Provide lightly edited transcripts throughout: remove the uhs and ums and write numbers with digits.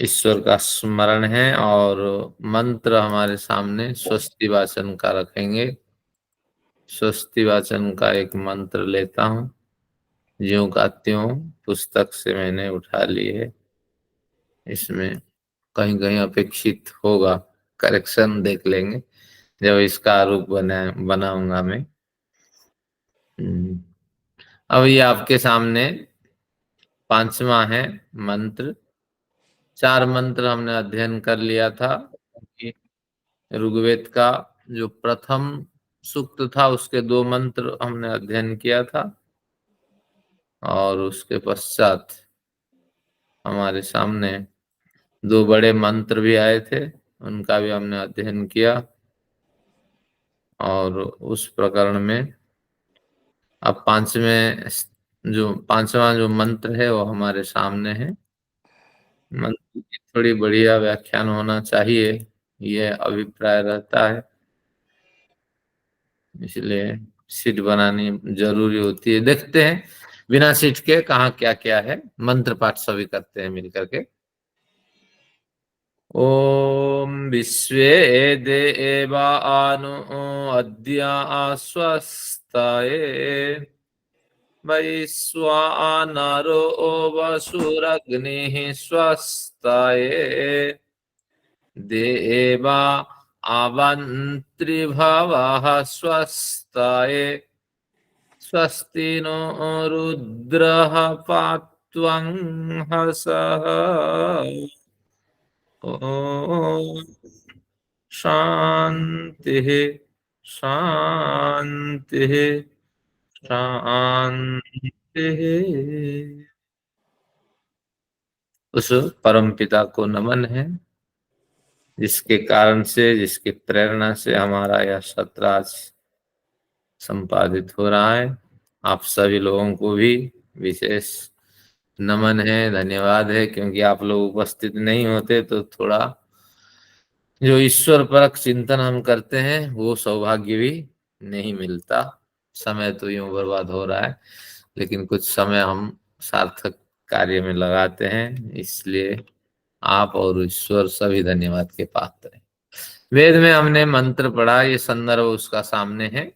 ईश्वर का स्मरण है और मंत्र हमारे सामने स्वस्ति वाचन का रखेंगे। स्वस्ति वाचन का एक मंत्र लेता हूँ, ज्यों का त्यों पुस्तक से मैंने उठा ली है। इसमें कहीं कहीं अपेक्षित होगा, करेक्शन देख लेंगे जब इसका रूप बनाऊंगा मैं। अब ये आपके सामने पांचवा है मंत्र। 4 मंत्र हमने अध्ययन कर लिया था। ऋग्वेद का जो प्रथम सूक्त था उसके 2 मंत्र हमने अध्ययन किया था और उसके पश्चात हमारे सामने 2 बड़े मंत्र भी आए थे, उनका भी हमने अध्ययन किया। और उस प्रकरण में अब पांचवा जो मंत्र है वो हमारे सामने है। मंत्र की थोड़ी बढ़िया व्याख्यान होना चाहिए, यह अभिप्राय रहता है, इसलिए सीट बनानी जरूरी होती है। देखते हैं बिना सीट के कहाँ क्या क्या है। मंत्र पाठ सभी करते हैं मिलकर के। ओम विश्वे देवा अनु अद्य आस्वस्ताये वैश्वानरो वसुरग्निः स्वस्ताये देवा आवन्त्रिभवः स्वस्ताये स्वस्ति नो रुद्रः पात्वं हसः। ओम शांति शांति शांति। उस परम पिता को नमन है जिसके कारण से, जिसकी प्रेरणा से हमारा यह सत्र आज संपादित हो रहा है। आप सभी लोगों को भी विशेष नमन है, धन्यवाद है, क्योंकि आप लोग उपस्थित नहीं होते तो थोड़ा जो ईश्वर परक चिंतन हम करते हैं वो सौभाग्य भी नहीं मिलता। समय तो यूं बर्बाद हो रहा है, लेकिन कुछ समय हम सार्थक कार्य में लगाते हैं, इसलिए आप और ईश्वर सभी धन्यवाद के पात्र हैं। वेद में हमने मंत्र पढ़ा, ये संदर्भ उसका सामने है।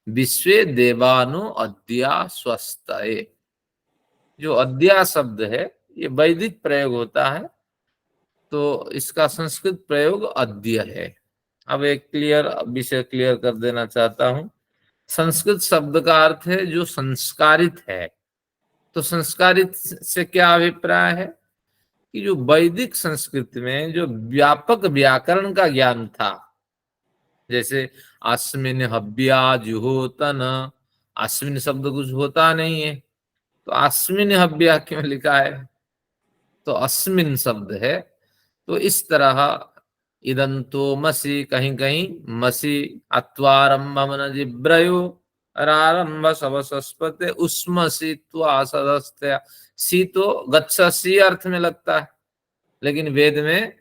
विश्वे देवानु अद्या स्वस्ताये। जो अद्या शब्द है ये वैदिक प्रयोग होता है, तो इसका संस्कृत प्रयोग अद्य है। अब एक विषय क्लियर कर देना चाहता हूं। संस्कृत शब्द का अर्थ है जो संस्कारित है। तो संस्कारित से क्या अभिप्राय है कि जो वैदिक संस्कृत में जो व्यापक व्याकरण का ज्ञान था, जैसे अस्मिन हव्या जुहोतन, अस्मिन शब्द कुछ होता नहीं है तो अस्मिन हव्या क्यों लिखा है, तो अस्मिन शब्द है। तो इस तरह इदंतो मसी, कहीं कहीं मसी अत्वारंभम न जिब्रयो अरारंभ सवस्पते उस्मसी त्वा सदस्त्या। सी तो गच्छसी अर्थ में लगता है, लेकिन वेद में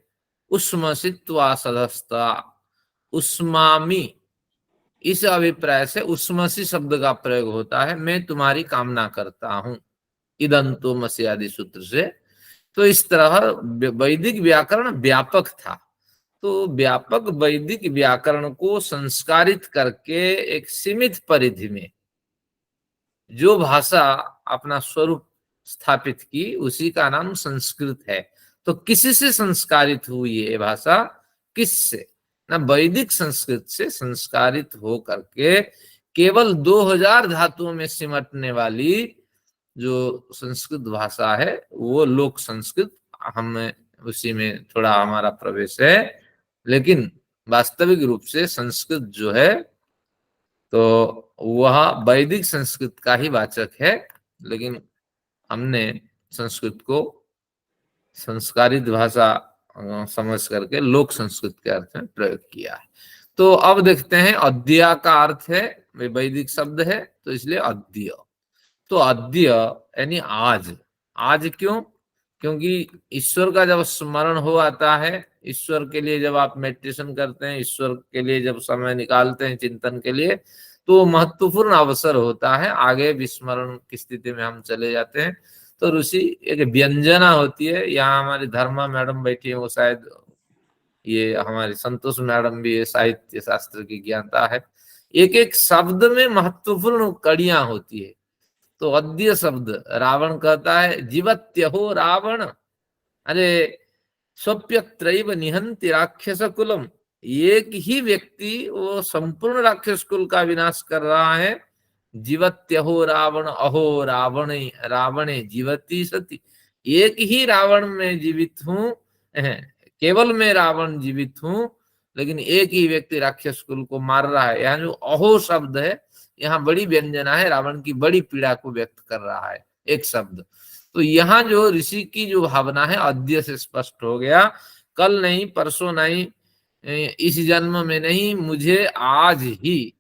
उस्मसी त्वा सदस्ता, उस्मामी, इस अभिप्राय से उस्मसी शब्द का प्रयोग होता है, मैं तुम्हारी कामना करता हूं, इदंतो मसी आदि सूत्र से। तो इस तरह वैदिक व्याकरण व्यापक था। तो व्यापक वैदिक व्याकरण को संस्कारित करके एक सीमित परिधि में जो भाषा अपना स्वरूप स्थापित की उसी का नाम संस्कृत है। तो किसी से संस्कारित हुई ये भाषा, किससे ना, वैदिक संस्कृत से संस्कारित हो करके केवल 2000 धातुओं में सिमटने वाली जो संस्कृत भाषा है वो लोक संस्कृत। हमें उसी में थोड़ा हमारा प्रवेश है, लेकिन वास्तविक रूप से संस्कृत जो है तो वह वैदिक संस्कृत का ही वाचक है, लेकिन हमने संस्कृत को संस्कारित भाषा समझ करके लोक संस्कृत के अर्थ में प्रयोग किया है। तो अब देखते हैं, अद्या का अर्थ है, वैदिक शब्द है तो इसलिए अद्य। तो अद्य यानी आज। आज क्यों? क्योंकि ईश्वर का जब स्मरण हो आता है, ईश्वर के लिए जब आप मेडिटेशन करते हैं, ईश्वर के लिए जब समय निकालते हैं चिंतन के लिए, तो महत्वपूर्ण अवसर होता है। आगे विस्मरण की स्थिति में हम चले जाते हैं। तो ऋषि एक व्यंजना होती है। यहाँ हमारी धर्मा मैडम बैठी है, वो शायद ये हमारी संतोष मैडम भी ये साहित्य शास्त्र की ज्ञाता है। एक एक शब्द में महत्वपूर्ण कड़ियां होती है। तो अद्य शब्द रावण कहता है जीवत्य हो रावण, अरे स्वप्यत्रैव निहंति राक्षस कुलम। एक ही व्यक्ति वो संपूर्ण राक्षस कुल का विनाश कर रहा है। जीवत्य हो रावण अहो रावण रावणे जीवती सती। एक ही रावण में जीवित हूं, केवल मैं रावण जीवित हूं, लेकिन एक ही व्यक्ति राक्षस कुल को मार रहा है। यहाँ जो अहो शब्द है, यहाँ बड़ी व्यंजना है, रावण की बड़ी पीड़ा को व्यक्त कर रहा है एक शब्द। तो यहाँ जो ऋषि की जो भावना है अद्य से स्पष्ट हो गया, कल नहीं, परसों नहीं, इस जन्म में नहीं, मुझे आज ही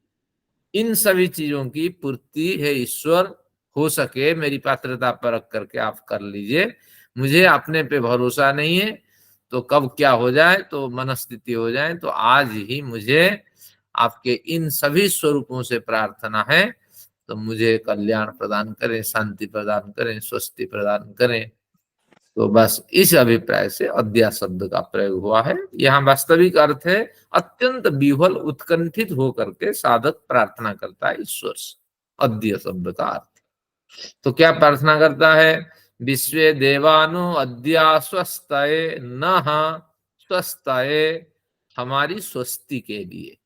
इन सभी चीजों की पूर्ति है ईश्वर। हो सके मेरी पात्रता परख करके आप कर लीजिए। मुझे अपने पे भरोसा नहीं है, तो कब क्या हो जाए, तो मनस्थिति हो जाए। तो आज ही मुझे आपके इन सभी स्वरूपों से प्रार्थना है, तो मुझे कल्याण प्रदान करें, शांति प्रदान करें, स्वस्ति प्रदान करें। तो बस इस अभिप्राय से अद्या शब्द का प्रयोग हुआ है। यहाँ वास्तविक अर्थ है अत्यंत विह्वल उत्कंठित होकर के साधक प्रार्थना करता है ईश्वर से। अद्य शब्द का अर्थ तो क्या प्रार्थना करता है? विश्वे देवानो अद्या स्वस्ताये नः स्वस्ताये, हमारी स्वस्ति के लिए,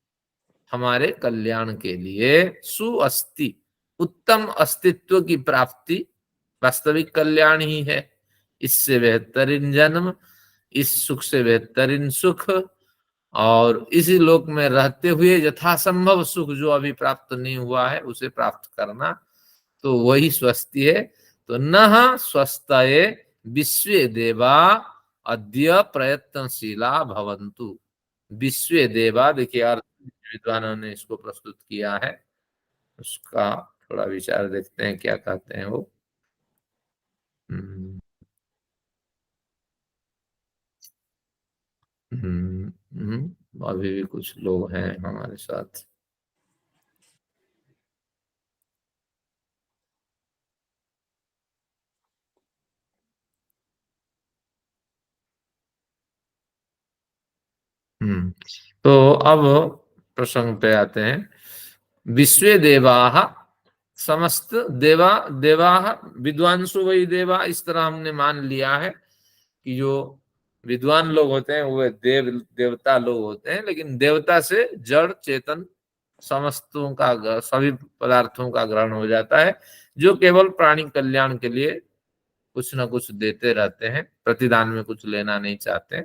हमारे कल्याण के लिए, सुअस्ति उत्तम अस्तित्व की प्राप्ति वास्तविक कल्याण ही है। इससे बेहतरीन जन्म, इस सुख से बेहतरीन सुख, और इसी लोक में रहते हुए यथासंभव सुख जो अभी प्राप्त नहीं हुआ है उसे प्राप्त करना, तो वही स्वस्ति है। तो नः स्वस्ताये विश्वे देवा अद्य प्रयत्नशीला भवन्तु। विश्वे देवा, देखिए अर्थ विद्वानों ने इसको प्रस्तुत किया है, उसका थोड़ा विचार देखते हैं क्या कहते हैं वो। हम्म, अभी भी कुछ लोग हैं हमारे साथ। तो अब प्रसंग पे आते हैं। विश्वे देवाः, समस्त देवा, देवाः विद्वांसु वही देवा, इस तरह हमने मान लिया है कि जो विद्वान लोग होते हैं वो देवता लोग होते हैं, लेकिन देवता से जड़ चेतन समस्तों का, सभी पदार्थों का ग्रहण हो जाता है, जो केवल प्राणी कल्याण के लिए कुछ ना कुछ देते रहते हैं, प्रतिदान में कुछ लेना नहीं चाहते।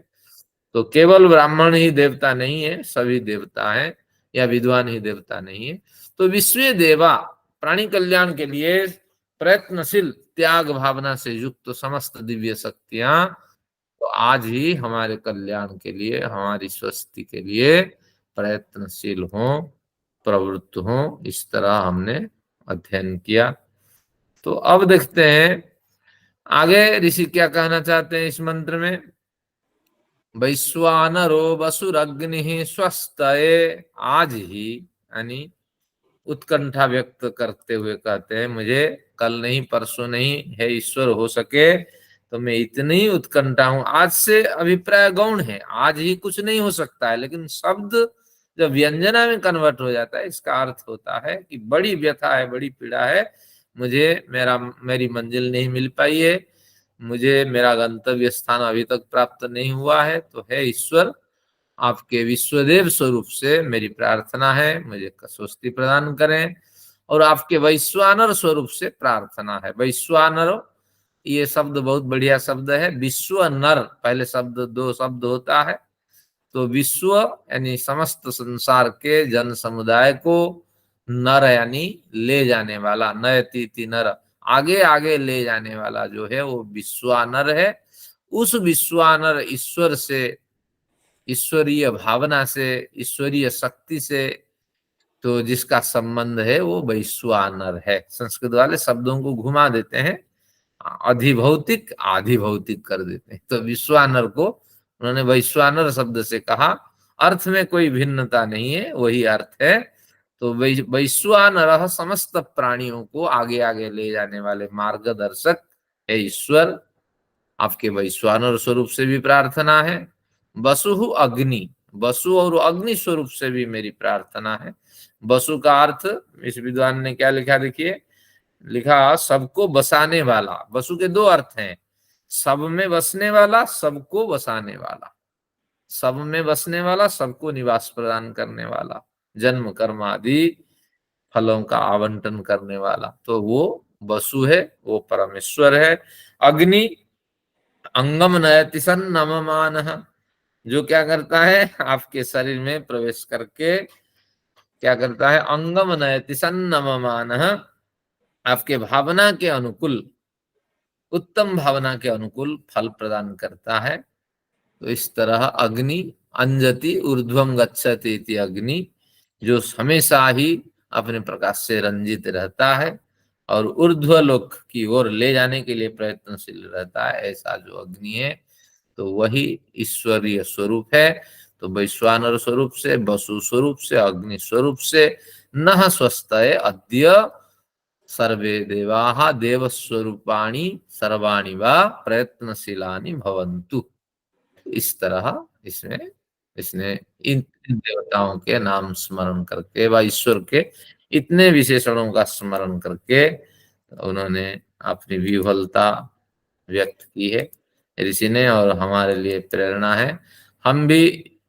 तो केवल ब्राह्मण ही देवता नहीं है, सभी देवता है, या विद्वान ही देवता नहीं है। तो विश्व देवा प्राणी कल्याण के लिए प्रयत्नशील त्याग भावना से युक्त समस्त दिव्य शक्तियां तो आज ही हमारे कल्याण के लिए, हमारी स्वस्ति के लिए प्रयत्नशील हों, प्रवृत्त हों, इस तरह हमने अध्ययन किया। तो अब देखते हैं आगे ऋषि क्या कहना चाहते हैं इस मंत्र में। वैश्वानरो वसुरग्नि स्वस्तये, आज ही यानी उत्कंठा व्यक्त करते हुए कहते हैं मुझे कल नहीं, परसों नहीं, है ईश्वर हो सके तो मैं इतनी उत्कंठा हूं। आज से अभिप्राय गौण है, आज ही कुछ नहीं हो सकता है, लेकिन शब्द जब व्यंजना में कन्वर्ट हो जाता है इसका अर्थ होता है कि बड़ी व्यथा है, बड़ी पीड़ा है, मुझे मेरी मंजिल नहीं मिल पाई है, मुझे मेरा गंतव्य स्थान अभी तक प्राप्त नहीं हुआ है, तो है ईश्वर आपके विश्वदेव स्वरूप से मेरी प्रार्थना है, मुझे स्वस्ति प्रदान करें। और आपके वैश्वानर स्वरूप से प्रार्थना है। वैश्वानर ये शब्द बहुत बढ़िया शब्द है। विश्व नर पहले शब्द, दो शब्द होता है। तो विश्व यानी समस्त संसार के जन समुदाय को, नर यानी ले जाने वाला, नयति नर आगे आगे ले जाने वाला जो है वो विश्वानर है। उस विश्वानर ईश्वर से, ईश्वरीय भावना से, ईश्वरीय शक्ति से तो जिसका संबंध है वो वैश्वानर है। संस्कृत वाले शब्दों को घुमा देते हैं, अधिभौतिक आधिभौतिक कर देते हैं। तो विश्वानर को उन्होंने वैश्वानर शब्द से कहा, अर्थ में कोई भिन्नता नहीं है, वही अर्थ है। तो वैश्वानरः समस्त प्राणियों को आगे आगे ले जाने वाले मार्गदर्शक है ईश्वर। आपके वैश्वानर स्वरूप से भी प्रार्थना है। वसु अग्नि, वसु और अग्नि स्वरूप से भी मेरी प्रार्थना है। वसु का अर्थ इस विद्वान ने क्या लिखा, देखिए, लिखा सबको बसाने वाला। वसु के दो अर्थ हैं, सब में बसने वाला, सबको बसाने वाला। सब में बसने वाला, सबको निवास प्रदान करने वाला, जन्म कर्म आदि फलों का आवंटन करने वाला, तो वो वसु है, वो परमेश्वर है। अग्नि अंगम नयति सन्नममानः, जो क्या करता है, आपके शरीर में प्रवेश करके क्या करता है, अंगम नयति सन्नममानः, आपके भावना के अनुकूल, उत्तम भावना के अनुकूल फल प्रदान करता है। तो इस तरह अग्नि अंजति ऊर्ध्वम गच्छति इति अग्नि, जो हमेशा ही अपने प्रकाश से रंजित रहता है और ऊर्ध्वलोक की ओर ले जाने के लिए प्रयत्नशील रहता है, ऐसा जो अग्नि है तो वही ईश्वरीय स्वरूप है। तो वैश्वानर स्वरूप से, वसु स्वरूप से, अग्नि स्वरूप से नः स्वस्तये अद्य सर्वे देवाः देवस्वरूपाणि सर्वाणि वा प्रयत्नशीलानि भवन्तु। इस तरह इसमें इसने इन देवताओं के नाम स्मरण करके व ईश्वर के इतने विशेषणों का स्मरण करके उन्होंने अपनी विह्वलता व्यक्त की है ऋषि ने, और हमारे लिए प्रेरणा है। हम भी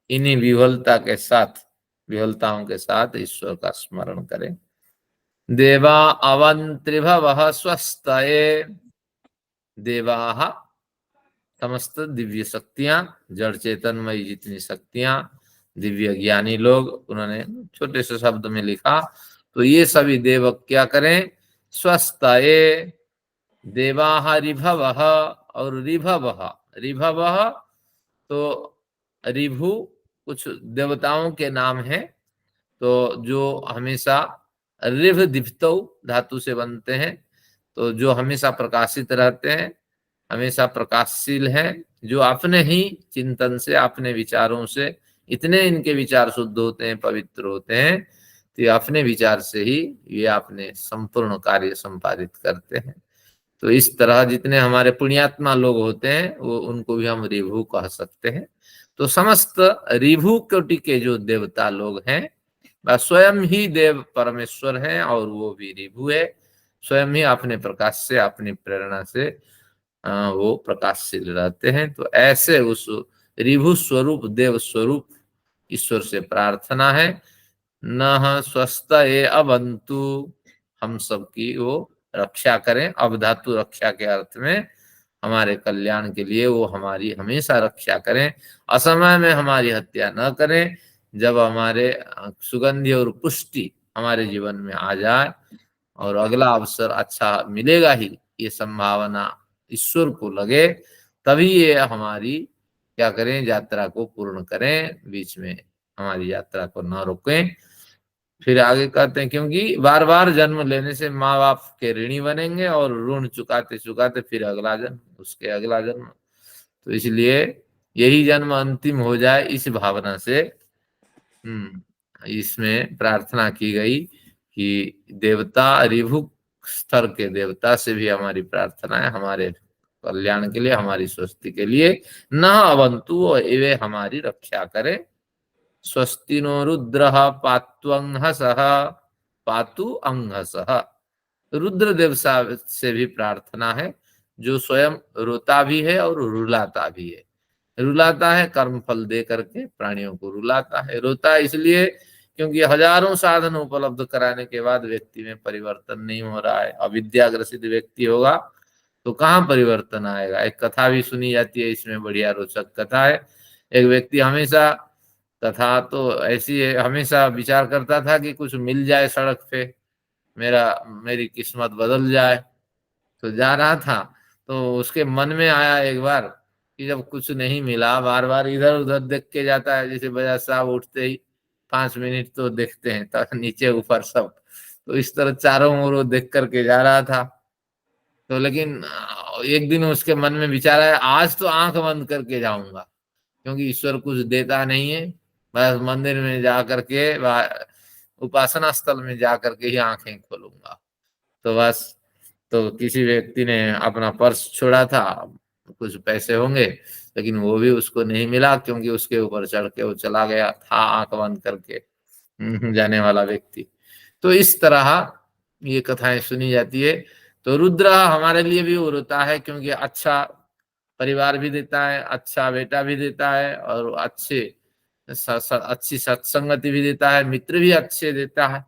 इन्हीं विह्वलता के साथ, विह्वलताओं के साथ ईश्वर का स्मरण करें। देवा अवंत्रिभवः स्वस्तये, देवाः समस्त दिव्य शक्तियां, जड़ चेतनमयी जितनी शक्तियां, दिव्य ज्ञानी लोग, उन्होंने छोटे से शब्द में लिखा। तो ये सभी देव क्या करें, स्वस्तये देवाः ऋभवः, और ऋभवः, ऋभवः तो ऋभु कुछ देवताओं के नाम है, तो जो हमेशा ऋभ दिप्तौ धातु से बनते हैं, तो जो हमेशा प्रकाशित रहते हैं, हमेशा प्रकाशशील हैं, जो अपने ही चिंतन से, अपने विचारों से, इतने इनके विचार शुद्ध होते हैं, पवित्र होते हैं, तो ये अपने विचार से ही ये अपने संपूर्ण कार्य संपादित करते हैं। तो इस तरह जितने हमारे पुण्यात्मा लोग होते हैं वो, उनको भी हम ऋभु कह सकते हैं। तो समस्त ऋभु कोटि के जो देवता लोग हैं वह स्वयं ही देव परमेश्वर हैं, और वो भी ऋभु है, स्वयं ही अपने प्रकाश से, अपनी प्रेरणा से वो प्रकाशशील रहते हैं। तो ऐसे उस ऋभु स्वरूप, देव स्वरूप ईश्वर से प्रार्थना है, नः स्वस्तये अवन्तु, हम सबकी वो रक्षा करें। अब धातु रक्षा के अर्थ में हमारे कल्याण के लिए वो हमारी हमेशा रक्षा करें, असमय में हमारी हत्या न करें। जब हमारे सुगंधि और पुष्टि हमारे जीवन में आ जाए और अगला अवसर अच्छा मिलेगा ही, ये संभावना ईश्वर को लगे, तभी ये हमारी क्या करें, यात्रा को पूर्ण करें, बीच में हमारी यात्रा को न रोकें। फिर आगे कहते हैं, क्योंकि बार बार जन्म लेने से माँ बाप के ऋणी बनेंगे, और ऋण चुकाते चुकाते फिर अगला जन्म, उसके अगला जन्म, तो इसलिए यही जन्म अंतिम हो जाए, इस भावना से इसमें प्रार्थना की गई कि देवता, ऋभु स्तर के देवता से भी हमारी प्रार्थना है, हमारे कल्याण के लिए, हमारी स्वस्ति के लिए, न अवंतु, वे हमारी रक्षा करें। स्वस्ति नो रुद्रः पात्वंहसः पातु अंहसः, रुद्र देव से भी प्रार्थना है, जो स्वयं रोता भी है और रुलाता भी है। रुलाता है कर्म फल दे करके प्राणियों को रुलाता है, रोता है इसलिए क्योंकि हजारों साधन उपलब्ध कराने के बाद व्यक्ति में परिवर्तन नहीं हो रहा है। अविद्याग्रसित व्यक्ति होगा तो कहाँ परिवर्तन आएगा। एक कथा भी सुनी जाती है, इसमें बढ़िया रोचक कथा है। एक व्यक्ति हमेशा, कथा तो ऐसी है, हमेशा विचार करता था कि कुछ मिल जाए सड़क पे, मेरी किस्मत बदल जाए। तो जा रहा था तो उसके मन में आया एक बार कि जब कुछ नहीं मिला, बार बार इधर उधर देख के जाता है, जैसे बजाज साहब उठते ही 5 मिनट तो देखते हैं, तब नीचे ऊपर सब, तो इस तरह चारों ओर वो देख करके जा रहा था। तो लेकिन एक दिन उसके मन में विचार आया, आज तो आंख बंद करके जाऊंगा, क्योंकि ईश्वर कुछ देता नहीं है, बस मंदिर में जा करके उपासना स्थल में जा करके ही आंखें खोलूंगा। तो बस, तो किसी व्यक्ति ने अपना पर्स छोड़ा था, कुछ पैसे होंगे, लेकिन वो भी उसको नहीं मिला, क्योंकि उसके ऊपर चढ़ के वो चला गया था आंख बंद करके, जाने वाला व्यक्ति। तो इस तरह ये कथाएं सुनी जाती है। तो रुद्र हमारे लिए भी वो होता है, क्योंकि अच्छा परिवार भी देता है, अच्छा बेटा भी देता है, और अच्छी सत्संगति भी देता है, मित्र भी अच्छे देता है।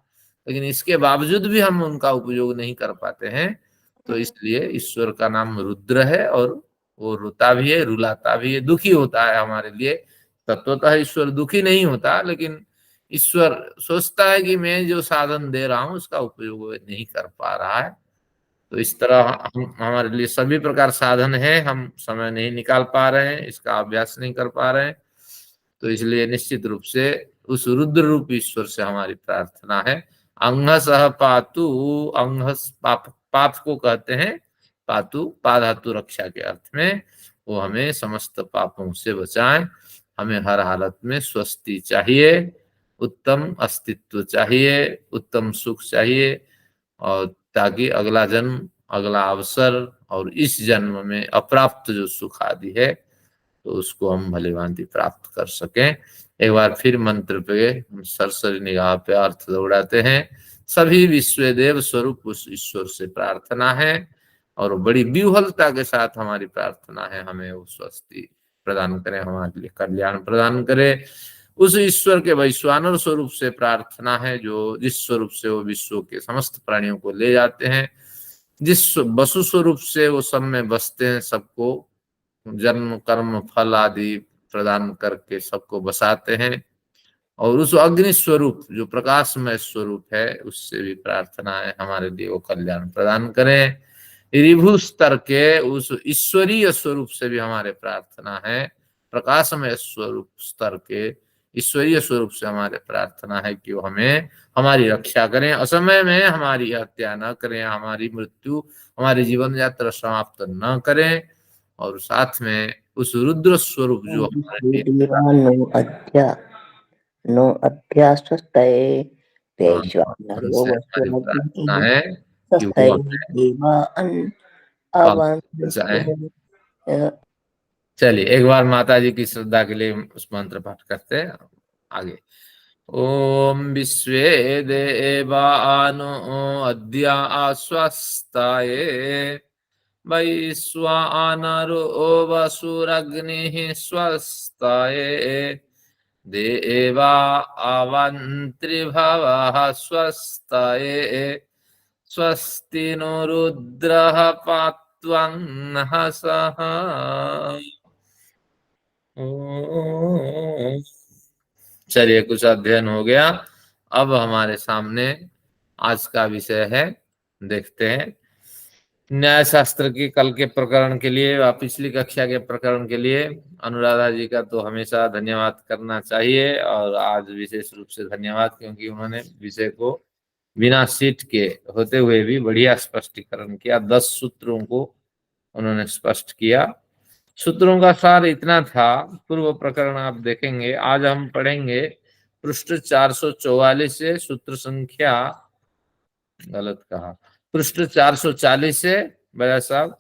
लेकिन इसके बावजूद भी हम उनका उपयोग नहीं कर पाते हैं। तो इसलिए ईश्वर का नाम रुद्र है, और वो रोता भी है, रुलाता भी है, दुखी होता है हमारे लिए। तत्वतः ईश्वर दुखी नहीं होता, लेकिन ईश्वर सोचता है कि मैं जो साधन दे रहा हूं उसका उपयोग वो नहीं कर पा रहा है। तो इस तरह हम, हमारे लिए सभी प्रकार साधन है, हम समय नहीं निकाल पा रहे हैं, इसका अभ्यास नहीं कर पा रहे हैं। तो इसलिए निश्चित रूप से उस रुद्र रूप ईश्वर से हमारी प्रार्थना है। अंहसः पातु, अंहस पाप, पाप को कहते हैं पातु, पाधातु रक्षा के अर्थ में। वो हमें समस्त पापों से बचाएं। हमें हर हालत में स्वस्ति चाहिए, उत्तम अस्तित्व चाहिए, उत्तम सुख चाहिए, और ताकि अगला जन्म, अगला अवसर और इस जन्म में अप्राप्त जो सुख आदि है, तो उसको हम भली भांति प्राप्त कर सकें। एक बार फिर मंत्र पे सरसरी निगाह पे अर्थ दौड़ाते हैं। सभी विश्व देव स्वरूप उस ईश्वर से प्रार्थना है, और बड़ी व्यूहलता के साथ हमारी प्रार्थना है, हमें वो स्वस्ति प्रदान करें, हमारे लिए कल्याण प्रदान करे। उस ईश्वर के वैश्वानर स्वरूप से प्रार्थना है, जो जिस स्वरूप से वो विश्व के समस्त प्राणियों को ले जाते हैं, जिस वसु स्वरूप से वो सब में बसते हैं, सबको जन्म कर्म फल आदि प्रदान करके सबको बसाते हैं। और उस अग्नि स्वरूप जो प्रकाशमय स्वरूप है, उससे भी प्रार्थना है हमारे लिए वो कल्याण प्रदान करें। ऋभु स्तर के उस ईश्वरीय स्वरूप से भी हमारे प्रार्थना है, प्रकाशमय स्वरूप स्तर के ईश्वरीय स्वरूप से हमारे प्रार्थना है कि वो हमें, हमारी रक्षा करें, असमय में हमारी हत्या न करें, हमारी मृत्यु, हमारी जीवन यात्रा समाप्त न करें। और साथ में उस रुद्र स्वरूप जो हमारे लिए, नो अध्यास्वस्तये उनसे हमारी प्रार्थना है कि वो हमें बचाएं। चलिए एक बार माता जी की श्रद्धा के लिए उस मंत्र पाठ करते हैं आगे। ओम विश्वे देवानो अद्य आस्वस्ताये वैश्वानरो वसुरग्निः स्वस्ताये देवा अवन्त्रिभवः स्वस्ताये स्वस्ति नो रुद्रः पात्वं नहसः। चलिए कुछ अध्ययन हो गया। अब हमारे सामने आज का विषय है, देखते हैं। न्याय शास्त्र की कल के प्रकरण के लिए, पिछली कक्षा के प्रकरण के लिए अनुराधा जी का तो हमेशा धन्यवाद करना चाहिए, और आज विशेष रूप से धन्यवाद, क्योंकि उन्होंने विषय को बिना सीट के होते हुए भी बढ़िया स्पष्टीकरण किया। 10 सूत्रों को उन्होंने स्पष्ट किया। सूत्रों का सार इतना था। पूर्व प्रकरण आप देखेंगे, आज हम पढ़ेंगे पृष्ठ 444 से सूत्र संख्या, गलत कहा, पृष्ठ 440 से बया साहब,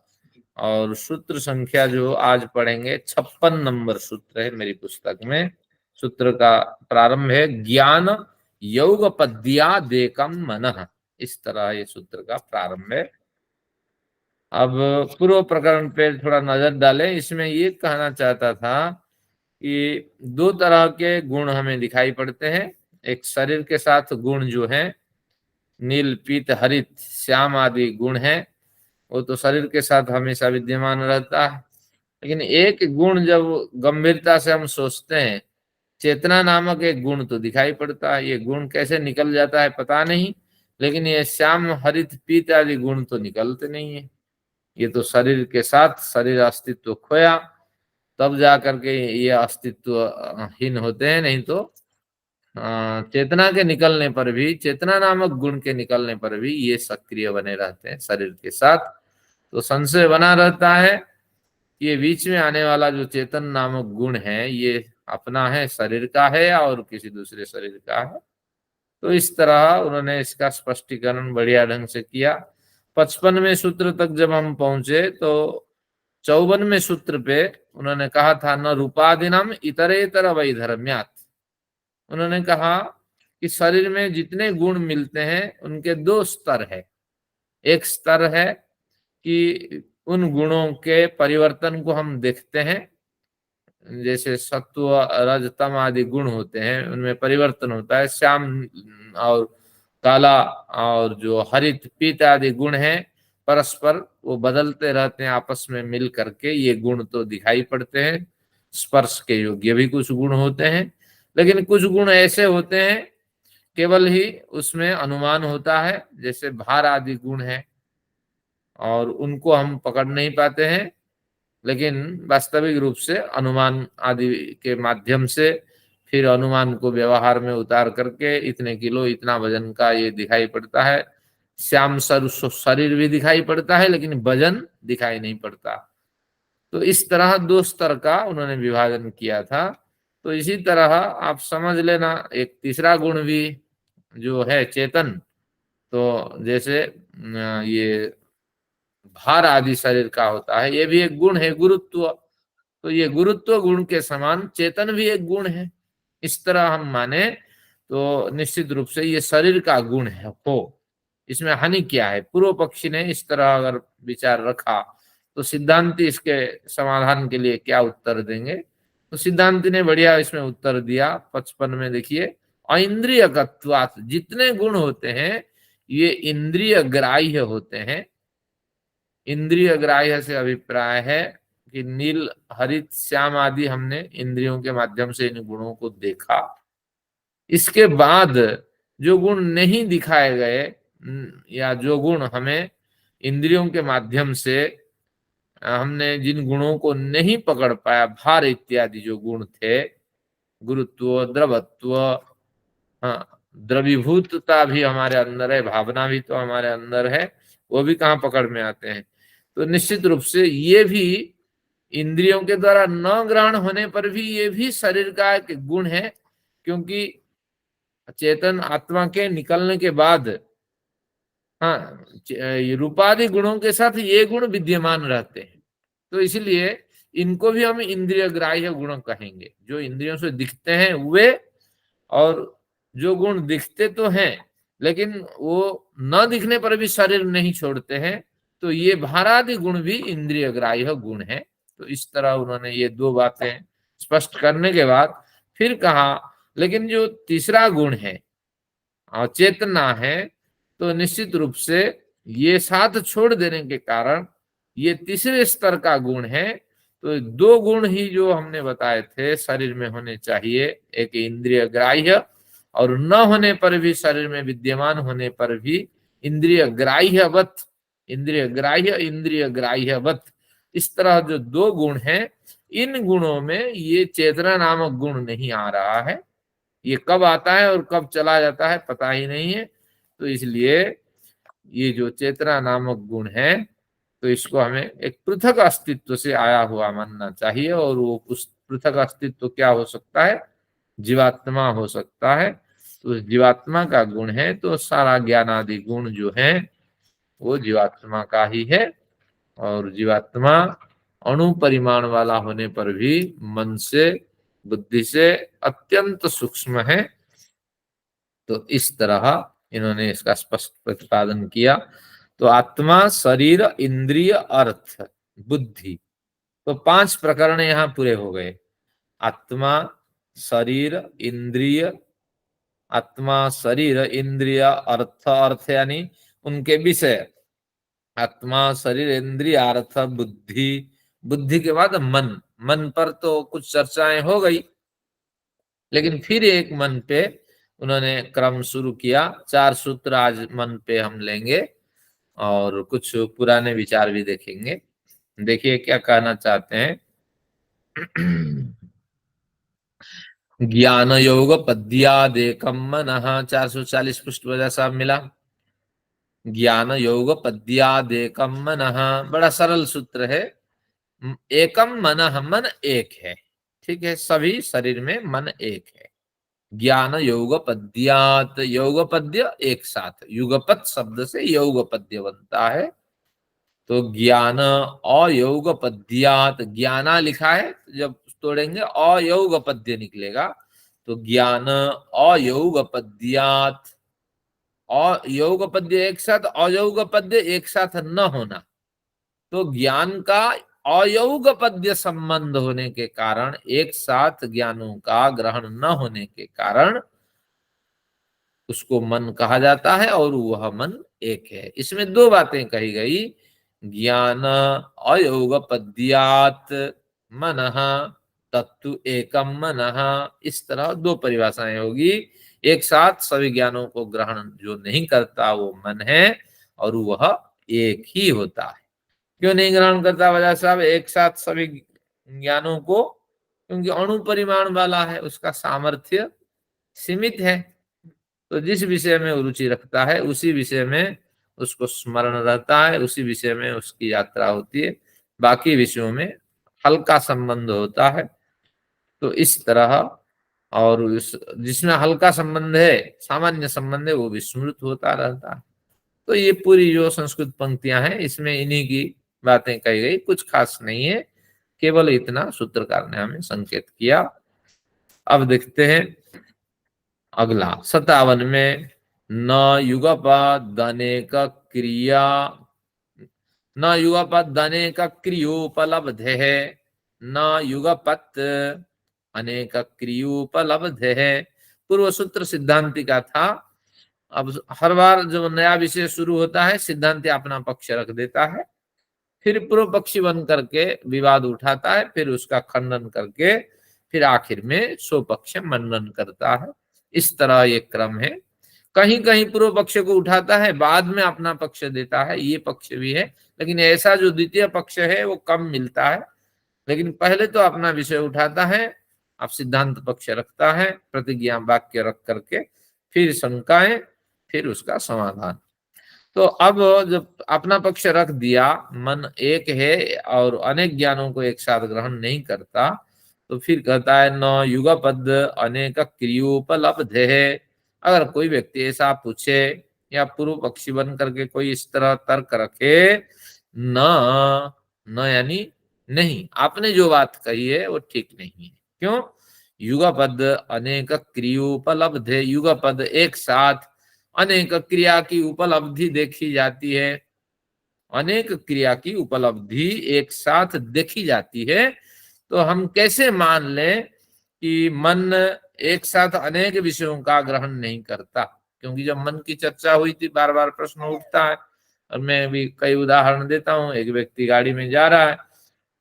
और सूत्र संख्या जो आज पढ़ेंगे 56 नंबर सूत्र है मेरी पुस्तक में। सूत्र का प्रारंभ है ज्ञान योग पद्या देकम मनः, इस तरह ये सूत्र का प्रारंभ है। अब पूर्व प्रकरण पे थोड़ा नजर डालें। इसमें ये कहना चाहता था कि 2 तरह के गुण हमें दिखाई पड़ते हैं। एक शरीर के साथ गुण जो है, नील पीत हरित श्याम आदि गुण है, वो तो शरीर के साथ हमेशा विद्यमान रहता है। लेकिन एक गुण जब गंभीरता से हम सोचते हैं, चेतना नामक एक गुण तो दिखाई पड़ता है। ये गुण कैसे निकल जाता है पता नहीं, लेकिन ये श्याम हरित पीत आदि गुण तो निकलते नहीं है। ये तो शरीर के साथ शरीर अस्तित्व खोया तब जा करके ये अस्तित्व हीन होते हैं, नहीं तो चेतना के निकलने पर भी, चेतना नामक गुण के निकलने पर भी ये सक्रिय बने रहते हैं शरीर के साथ। तो संशय बना रहता है कि ये बीच में आने वाला जो चेतन नामक गुण है, ये अपना है, शरीर का है, और किसी दूसरे शरीर का है। तो इस तरह उन्होंने इसका स्पष्टीकरण बढ़िया ढंग से किया। 55वें सूत्र तक जब हम पहुंचे तो 54वें सूत्र पे उन्होंने कहा था न रूपादिनम इतरेतर वैधर्म्यात्। उन्होंने कहा कि शरीर में जितने गुण मिलते हैं उनके दो स्तर है। एक स्तर है कि उन गुणों के परिवर्तन को हम देखते हैं, जैसे सत्व रज तम आदि गुण होते हैं उनमें परिवर्तन होता है। श्याम और काला और जो हरित पीत आदि गुण हैं परस्पर वो बदलते रहते हैं, आपस में मिल करके ये गुण तो दिखाई पड़ते हैं। स्पर्श के योग्य भी कुछ गुण होते हैं, लेकिन कुछ गुण ऐसे होते हैं केवल ही उसमें अनुमान होता है, जैसे भार आदि गुण है और उनको हम पकड़ नहीं पाते हैं, लेकिन वास्तविक रूप से अनुमान आदि के माध्यम से फिर अनुमान को व्यवहार में उतार करके इतने किलो इतना वजन का ये दिखाई पड़ता है। श्याम शरीर भी दिखाई पड़ता है लेकिन वजन दिखाई नहीं पड़ता। तो इस तरह दो स्तर का उन्होंने विभाजन किया था। तो इसी तरह आप समझ लेना एक तीसरा गुण भी जो है चेतन, तो जैसे ये भार आदि शरीर का होता है, ये भी एक गुण है गुरुत्व। तो ये गुरुत्व गुण के समान चेतन भी एक गुण है। इस तरह हम माने तो निश्चित रूप से ये शरीर का गुण है हो, इसमें हानि क्या है। पूर्व पक्षी ने इस तरह अगर विचार रखा तो सिद्धांती इसके समाधान के लिए क्या उत्तर देंगे। तो सिद्धांती ने बढ़िया इसमें उत्तर दिया 55 में। देखिए, ऐन्द्रियकत्वात्, जितने गुण होते हैं ये इंद्रिय ग्राह्य होते हैं। इंद्रिय ग्राह्य से अभिप्राय है कि नील हरित श्याम आदि हमने इंद्रियों के माध्यम से इन गुणों को देखा। इसके बाद जो गुण नहीं दिखाए गए या जो गुण हमें इंद्रियों के माध्यम से हमने जिन गुणों को नहीं पकड़ पाया, भार इत्यादि जो गुण थे, गुरुत्व, द्रवत्व, हाँ द्रवीभूतता भी हमारे अंदर है, भावना भी तो हमारे अंदर है, वो भी कहाँ पकड़ में आते हैं। तो निश्चित रूप से ये भी इंद्रियों के द्वारा न ग्रहण होने पर भी ये भी शरीर का एक गुण है, क्योंकि चेतन आत्मा के निकलने के बाद हाँ रूपादि गुणों के साथ ये गुण विद्यमान रहते हैं। तो इसलिए इनको भी हम इंद्रिय ग्राह्य गुण कहेंगे, जो इंद्रियों से दिखते हैं वे, और जो गुण दिखते तो हैं लेकिन वो न दिखने पर भी शरीर नहीं छोड़ते हैं, तो ये भारादि गुण भी इंद्रिय ग्राह्य गुण है। तो इस तरह उन्होंने ये दो बातें स्पष्ट करने के बाद फिर कहा, लेकिन जो तीसरा गुण है और चेतना है, तो निश्चित रूप से ये साथ छोड़ देने के कारण ये तीसरे स्तर का गुण है। तो दो गुण ही जो हमने बताए थे शरीर में होने चाहिए, एक इंद्रिय ग्राह्य और न होने पर भी शरीर में विद्यमान होने पर भी इंद्रिय ग्राह्यवत, इंद्रिय ग्राह्य इंद्रिय ग्राह्यवत, इस तरह जो दो गुण हैं, इन गुणों में ये चेतना नामक गुण नहीं आ रहा है। ये कब आता है और कब चला जाता है पता ही नहीं है। तो इसलिए ये जो चेतना नामक गुण है, तो इसको हमें एक पृथक अस्तित्व से आया हुआ मानना चाहिए। और वो उस पृथक अस्तित्व क्या हो सकता है, जीवात्मा हो सकता है। तो जीवात्मा का गुण है, तो सारा ज्ञान आदि गुण जो है वो जीवात्मा का ही है। और जीवात्मा अणु परिमाण वाला होने पर भी मन से बुद्धि से अत्यंत सूक्ष्म है। तो इस तरह इन्होंने इसका स्पष्ट प्रतिपादन किया। तो आत्मा, शरीर, इंद्रिय, अर्थ, बुद्धि, तो 5 प्रकरण यहाँ पूरे हो गए। आत्मा, शरीर, इंद्रिय, आत्मा, शरीर, इंद्रिय, अर्थ, अर्थ यानी उनके विषय, आत्मा, शरीर, इंद्रिय, अर्थ, बुद्धि, बुद्धि के बाद मन। मन पर तो कुछ चर्चाएं हो गई, लेकिन फिर एक मन पे उन्होंने क्रम शुरू किया। 4 सूत्र आज मन पे हम लेंगे और कुछ पुराने विचार भी देखेंगे। देखिए क्या कहना चाहते हैं। ज्ञान योग पद्यादेकम मनः, 440 पृष्ठ पर जैसा मिला। ज्ञान योग पद्यादेकम मनः, बड़ा सरल सूत्र है। एकम मनः, मन एक है, ठीक है, सभी शरीर में मन एक है। ज्ञान योगपद्यात, योगपद्य एक साथ, युगपत शब्द से योगपद्य बनता है। तो ज्ञान अयोगपद्यात, ज्ञाना लिखा है, जब तोड़ेंगे अयोगपद्य निकलेगा। तो ज्ञान अयोगपद्यात, अयोगपद्य एक साथ, अयोगपद्य एक साथ न होना। तो ज्ञान का अयोगपद्य संबंध होने के कारण, एक साथ ज्ञानों का ग्रहण न होने के कारण उसको मन कहा जाता है, और वह मन एक है। इसमें दो बातें कही गई, ज्ञान अयोगपद्यात मनः तत्तु एकम मनः, इस तरह दो परिभाषाएं होगी। एक साथ सभी ज्ञानों को ग्रहण जो नहीं करता वो मन है, और वह एक ही होता है। क्यों नहीं ग्रहण करता वजह साहब एक साथ सभी ज्ञानों को? क्योंकि अणु परिमाण वाला है, उसका सामर्थ्य सीमित है। तो जिस विषय में रुचि रखता है उसी विषय में उसको स्मरण रहता है, उसी विषय में उसकी यात्रा होती है। बाकी विषयों में हल्का संबंध होता है। तो इस तरह, और जिसमें हल्का संबंध है, सामान्य संबंध है, वो विस्मृत होता रहता है। तो ये पूरी जो संस्कृत पंक्तियां हैं, इसमें इन्हीं की बातें कही गई, कुछ खास नहीं है, केवल इतना सूत्रकार ने हमें संकेत किया। अब देखते हैं अगला 57 में, न युगपद अनेक क्रिया, न युगपद अनेक क्रियोपलब्धे है, न युगपत अनेक क्रियोपलब्धे है। पूर्व सूत्र सिद्धांति का था। अब हर बार जब नया विषय शुरू होता है, सिद्धांति अपना पक्ष रख देता है, फिर पूर्व पक्षी बन करके विवाद उठाता है, फिर उसका खंडन करके फिर आखिर में स्वपक्ष मनन करता है। इस तरह ये क्रम है। कहीं कहीं पूर्व पक्ष को उठाता है, बाद में अपना पक्ष देता है, ये पक्ष भी है। लेकिन ऐसा जो द्वितीय पक्ष है वो कम मिलता है। लेकिन पहले तो अपना विषय उठाता है, अब सिद्धांत पक्ष रखता है, प्रतिज्ञा वाक्य रख करके, फिर शंकाएं, फिर उसका समाधान। तो अब जब अपना पक्ष रख दिया, मन एक है और अनेक ज्ञानों को एक साथ ग्रहण नहीं करता, तो फिर कहता है न युगपद अनेक क्रियोपलब्ध है। अगर कोई व्यक्ति ऐसा पूछे या पूर्व पक्षी बन करके कोई इस तरह तर्क रखे, न न यानी नहीं, आपने जो बात कही है वो ठीक नहीं है। क्यों? युगपद अनेक क्रियोपलब्ध है, युगपद एक साथ अनेक क्रिया की उपलब्धि देखी जाती है, अनेक क्रिया की उपलब्धि एक साथ देखी जाती है। तो हम कैसे मान लें कि मन एक साथ अनेक विषयों का ग्रहण नहीं करता? क्योंकि जब मन की चर्चा हुई थी, बार बार प्रश्न उठता है, और मैं भी कई उदाहरण देता हूँ। एक व्यक्ति गाड़ी में जा रहा है,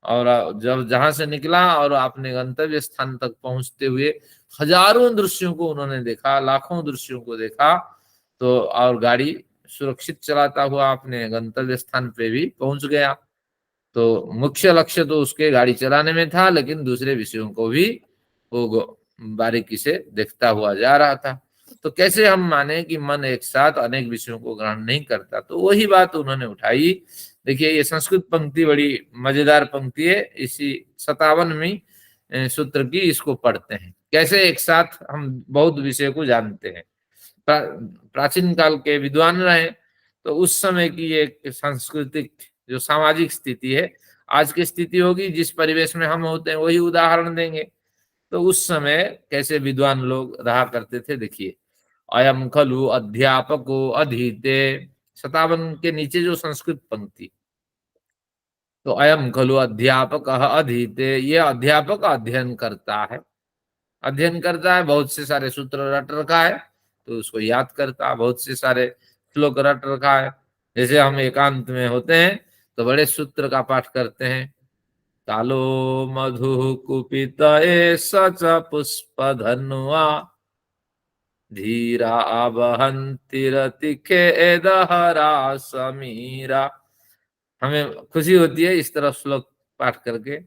और जब जहां से निकला और अपने गंतव्य स्थान तक पहुंचते हुए हजारों दृश्यों को उन्होंने देखा, लाखों दृश्यों को देखा। तो और गाड़ी सुरक्षित चलाता हुआ अपने गंतव्य स्थान पे भी पहुंच गया। तो मुख्य लक्ष्य तो उसके गाड़ी चलाने में था, लेकिन दूसरे विषयों को भी वो बारीकी से देखता हुआ जा रहा था। तो कैसे हम माने कि मन एक साथ अनेक विषयों को ग्रहण नहीं करता? तो वही बात उन्होंने उठाई। देखिए, ये संस्कृत पंक्ति बड़ी मजेदार पंक्ति है, इसी 57वीं सूत्र की, इसको पढ़ते हैं। कैसे एक साथ हम बहुत विषय को जानते हैं। प्राचीन काल के विद्वान रहे, तो उस समय की एक सांस्कृतिक जो सामाजिक स्थिति है, आज की स्थिति होगी, जिस परिवेश में हम होते हैं वही उदाहरण देंगे। तो उस समय कैसे विद्वान लोग रहा करते थे, देखिए। अयम खलु अध्यापको अधीते, 57 के नीचे जो संस्कृत पंक्ति, तो अयम खलु अध्यापक अधीते, ये अध्यापक अध्ययन करता है, अध्ययन करता है, बहुत से सारे सूत्र रट रखा है, तो उसको याद करता है, बहुत से सारे श्लोक रट रखा है। जैसे हम एकांत में होते हैं तो बड़े सूत्र का पाठ करते हैं। कालो मधु कुपित सच पुष्प धनुआ, धीरा बहंती रतिखेदहरा समीरा। हमें खुशी होती है इस तरह श्लोक पाठ करके।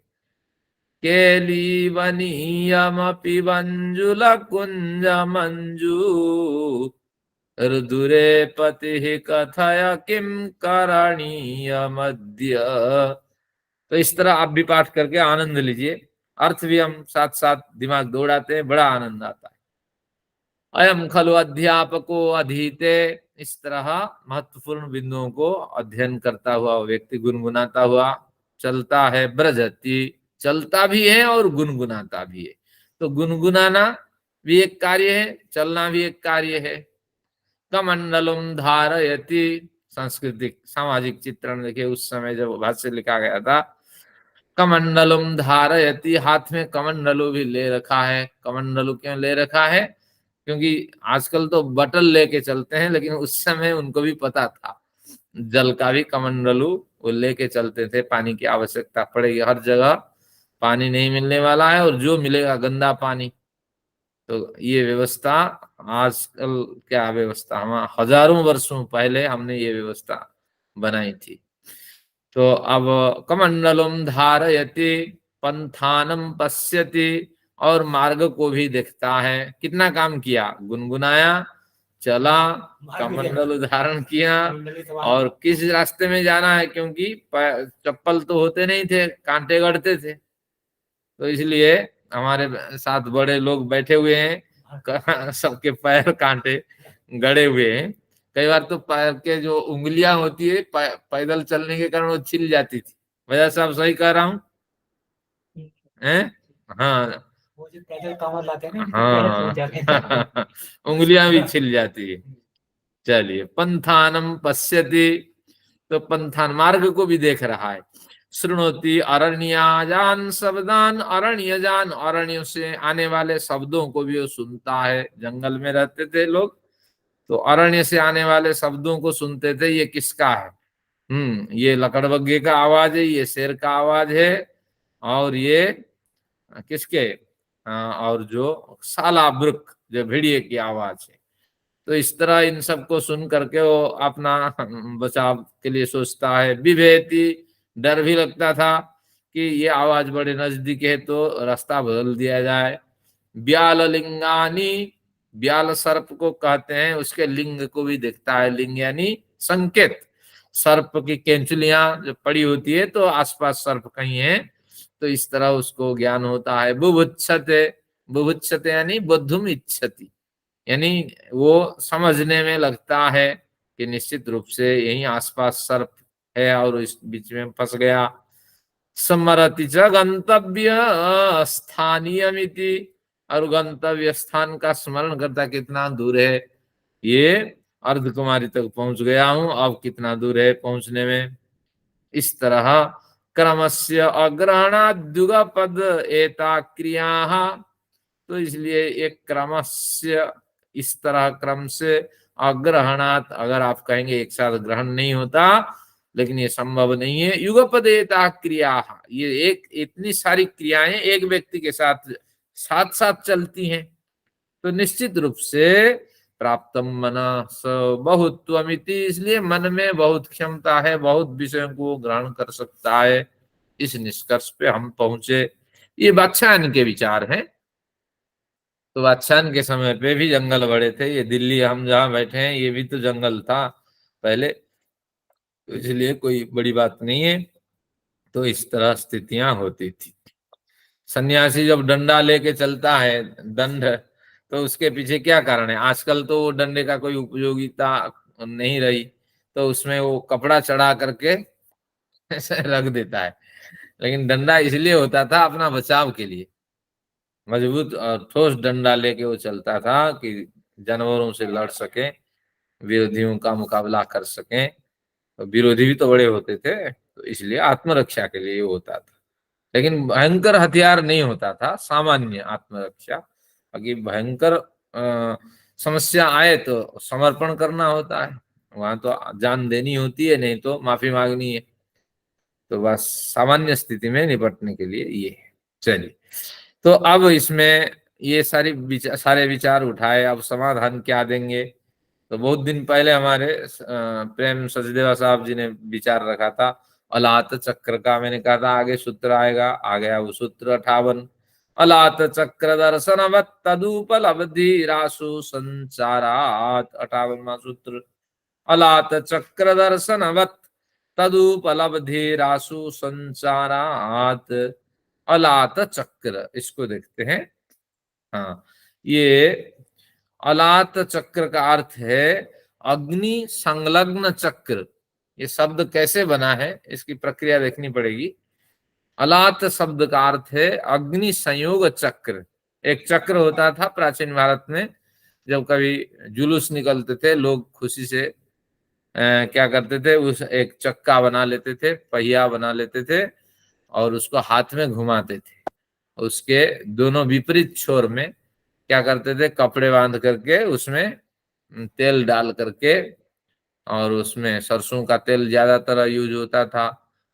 केलीवनीयमपि वञ्जुलकुञ्जमञ्जू, ऋदुरे पतिः कथय किं करणीयमद्य। तो इस तरह आप भी पाठ करके आनंद लीजिए। अर्थ भी हम साथ साथ दिमाग दौड़ाते हैं, बड़ा आनंद आता है। अयम खलु अध्यापको अधीते, इस तरह महत्वपूर्ण बिंदुओं को अध्ययन करता हुआ व्यक्ति गुनगुनाता हुआ चलता है। ब्रजति, चलता भी है और गुनगुनाता भी है। तो गुनगुनाना भी एक कार्य है, चलना भी एक कार्य है। कमंडलम धारयति, सांस्कृतिक सामाजिक चित्रण देखिए, उस समय जब भाष्य लिखा गया था, कमंडलम धारयति, हाथ में कमंडलू भी ले रखा है। कमंडलू क्यों ले रखा है? क्योंकि आजकल तो बटल लेके चलते हैं, लेकिन उस समय उनको भी पता था जल का भी कमंडलू वो लेके चलते थे। पानी की आवश्यकता पड़ेगी, हर जगह पानी नहीं मिलने वाला है, और जो मिलेगा गंदा पानी। तो ये व्यवस्था आजकल क्या व्यवस्था, हम हजारों वर्षों पहले हमने ये व्यवस्था बनाई थी। तो अब कमंडलम धारयति, पंथानम पश्यति, और मार्ग को भी देखता है। कितना काम किया, गुनगुनाया, चला, कमंडल धारण किया, और किस रास्ते में जाना है, क्योंकि चप्पल तो होते नहीं थे, कांटे गड़ते थे। तो इसलिए हमारे साथ बड़े लोग बैठे हुए हैं, सबके पैर कांटे गड़े हुए हैं। कई बार तो पैर के जो उंगलियां होती है पैदल चलने के कारण वो छिल जाती थी। वजह साहब सही कह रहा हूँ? हैं? हाँ वो जो पैदल कमर लाते हैं ना, इनके पैर हाँ टूट जाते हैं। उंगलियां भी छिल जाती है। चलिए, पंथानम पश्यति, तो पंथान मार्ग को भी देख रहा है। श्रृणोति अरण्याजान शब्दान, अरण्यजान, अरण्य से आने वाले शब्दों को भी वो सुनता है। जंगल में रहते थे लोग, तो अरण्य से आने वाले शब्दों को सुनते थे। ये किसका है? ये लकड़बग्घे का आवाज है, ये शेर का आवाज है, और ये किसके, और जो सालाब्रुक जो भेड़िए की आवाज है। तो इस तरह इन सबको सुन करके वो अपना बचाव के लिए सोचता है। विभेति, डर भी लगता था कि ये आवाज बड़े नजदीक है, तो रास्ता बदल दिया जाए। ब्याल लिंगानी, ब्याल सर्प को कहते हैं, उसके लिंग को भी देखता है। लिंग यानी संकेत, सर्प की केंचुलियां जो पड़ी होती है तो आसपास सर्प कहीं है, तो इस तरह उसको ज्ञान होता है। बुभुत्सते, बुभुत्सते यानी बुद्धुम इच्छति, यानी वो समझने में लगता है कि निश्चित रूप से यही आसपास सर्प है और इस बीच में फंस गया। स्मरति च गंतव्य स्थानीयमिति, और गंतव्य स्थान का स्मरण करता, कितना दूर है, ये अर्ध कुमारी तक पहुंच गया हूं, अब कितना दूर है पहुंचने में। इस तरह क्रमस्य अग्रहणाद्युगपद एता क्रिया, तो इसलिए एक क्रमस्य, इस तरह क्रम से, अग्रहणात, अगर आप कहेंगे एक साथ ग्रहण नहीं होता, लेकिन ये संभव नहीं है। युगपदेता क्रिया, ये एक इतनी सारी क्रियाएं एक व्यक्ति के साथ साथ साथ चलती हैं, तो निश्चित रूप से प्राप्त मन स बहुत्वमिति, इसलिए मन में बहुत क्षमता है, बहुत विषयों को ग्रहण कर सकता है। इस निष्कर्ष पे हम पहुंचे। ये वात्स्यायन के विचार हैं। तो वात्स्यायन के समय पे भी जंगल बड़े थे। ये दिल्ली हम जहाँ बैठे हैं ये भी तो जंगल था पहले, तो इसलिए कोई बड़ी बात नहीं है। तो इस तरह स्थितियां होती थी। सन्यासी जब डंडा लेके चलता है, दंड, तो उसके पीछे क्या कारण है? आजकल तो वो डंडे का कोई उपयोगिता नहीं रही, तो उसमें वो कपड़ा चढ़ा करके ऐसे रख देता है। लेकिन डंडा इसलिए होता था अपना बचाव के लिए, मजबूत और ठोस डंडा लेके वो चलता था कि जानवरों से लड़ सके, विरोधियों का मुकाबला कर सके। तो विरोधी भी तो बड़े होते थे, तो इसलिए आत्मरक्षा के लिए ये होता था। लेकिन भयंकर हथियार नहीं होता था, सामान्य आत्मरक्षा। अगर भयंकर समस्या आए तो समर्पण करना होता है, वहां तो जान देनी होती है, नहीं तो माफी मांगनी है। तो बस सामान्य स्थिति में निपटने के लिए ये है। चलिए, तो अब इसमें ये सारे विचार उठाए, अब समाधान क्या देंगे? तो बहुत दिन पहले हमारे प्रेम सचदेवा साहब जी ने विचार रखा था अलात चक्र का। मैंने कहा था आगे सूत्र आएगा, आ गया वो सूत्र 58। अलात चक्र दर्शनवत् तदुपलब्धि रासु संचारात, 58वां सूत्र। अलात चक्र दर्शनवत् तदुपलब्धि रासु संचारात, अलात चक्र, इसको देखते हैं। हाँ, ये अलात चक्र का अर्थ है अग्नि संलग्न चक्र। ये शब्द कैसे बना है इसकी प्रक्रिया देखनी पड़ेगी। अलात शब्द का अर्थ है अग्नि संयोग चक्र। एक चक्र होता था प्राचीन भारत में, जब कभी जुलूस निकलते थे लोग खुशी से क्या करते थे, उस एक चक्का बना लेते थे, पहिया बना लेते थे और उसको हाथ में घुमाते थे। उसके दोनों विपरीत छोर में क्या करते थे, कपड़े बांध करके उसमें तेल डाल करके, और उसमें सरसों का तेल ज्यादातर यूज होता था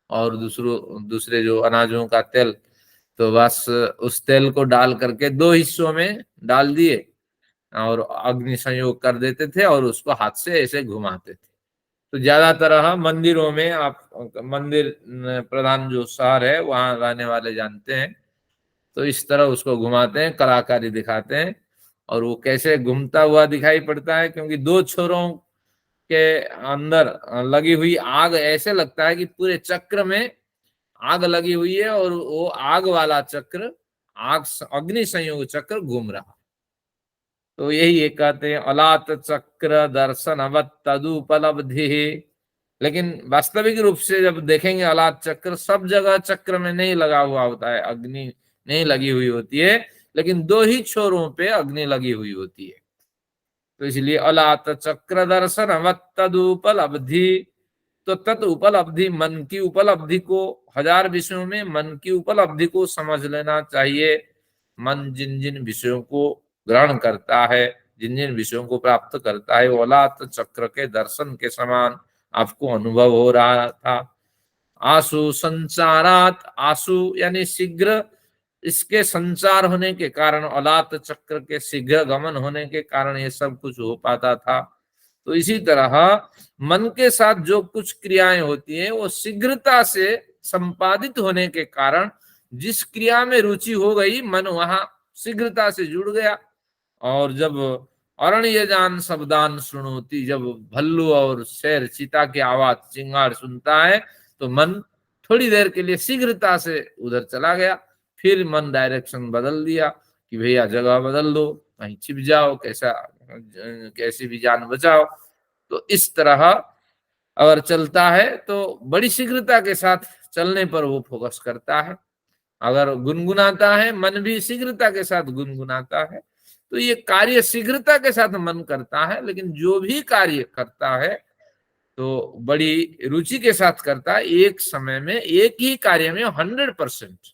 और दूसरे जो अनाजों का तेल, तो बस उस तेल को डाल करके दो हिस्सों में डाल दिए और अग्नि संयोग कर देते थे और उसको हाथ से ऐसे घुमाते थे। तो ज्यादातर मंदिरों में, आप मंदिर प्रधान जो शहर है वहां रहने वाले जानते हैं, तो इस तरह उसको घुमाते हैं, कलाकारी दिखाते हैं। और वो कैसे घूमता हुआ दिखाई पड़ता है, क्योंकि दो छोरों के अंदर लगी हुई आग, ऐसे लगता है कि पूरे चक्र में आग लगी हुई है और वो आग वाला चक्र, आग अग्नि संयोग चक्र घूम रहा। तो यही ये कहते हैं अलात चक्र दर्शनवत तदुपलब्धि। लेकिन वास्तविक रूप से जब देखेंगे अलात चक्र सब जगह चक्र में नहीं लगा हुआ होता है, अग्नि नहीं लगी हुई होती है, लेकिन दो ही छोरों पे अग्नि लगी हुई होती है। तो इसलिए अलात चक्र दर्शनवत तदुपलब्धि। तो तत् उपलब्धि, मन की उपलब्धि को, हजार विषयों में मन की उपलब्धि को समझ लेना चाहिए। मन जिन जिन विषयों को ग्रहण करता है, जिन जिन विषयों को प्राप्त करता है, वो अलात चक्र के दर्शन के समान आपको अनुभव हो रहा था। आसु संचारात, आसु यानी शीघ्र, इसके संचार होने के कारण, अलात चक्र के शीघ्र गमन होने के कारण ये सब कुछ हो पाता था। तो इसी तरह मन के साथ जो कुछ क्रियाएं होती हैं वो शीघ्रता से संपादित होने के कारण, जिस क्रिया में रुचि हो गई मन वहां शीघ्रता से जुड़ गया। और जब अरण्य जान शब्दान सुनोती, जब भल्लू और शेर चीता की आवाज, चिंगार सुनता है तो मन थोड़ी देर के लिए शीघ्रता से उधर चला गया। फिर मन डायरेक्शन बदल दिया कि भैया जगह बदल दो, कहीं छिप जाओ, कैसी भी जान बचाओ। तो इस तरह अगर चलता है तो बड़ी शीघ्रता के साथ चलने पर वो फोकस करता है। अगर गुनगुनाता है, मन भी शीघ्रता के साथ गुनगुनाता है। तो ये कार्य शीघ्रता के साथ मन करता है, लेकिन जो भी कार्य करता है तो बड़ी रुचि के साथ करता है। एक समय में एक ही कार्य में 100%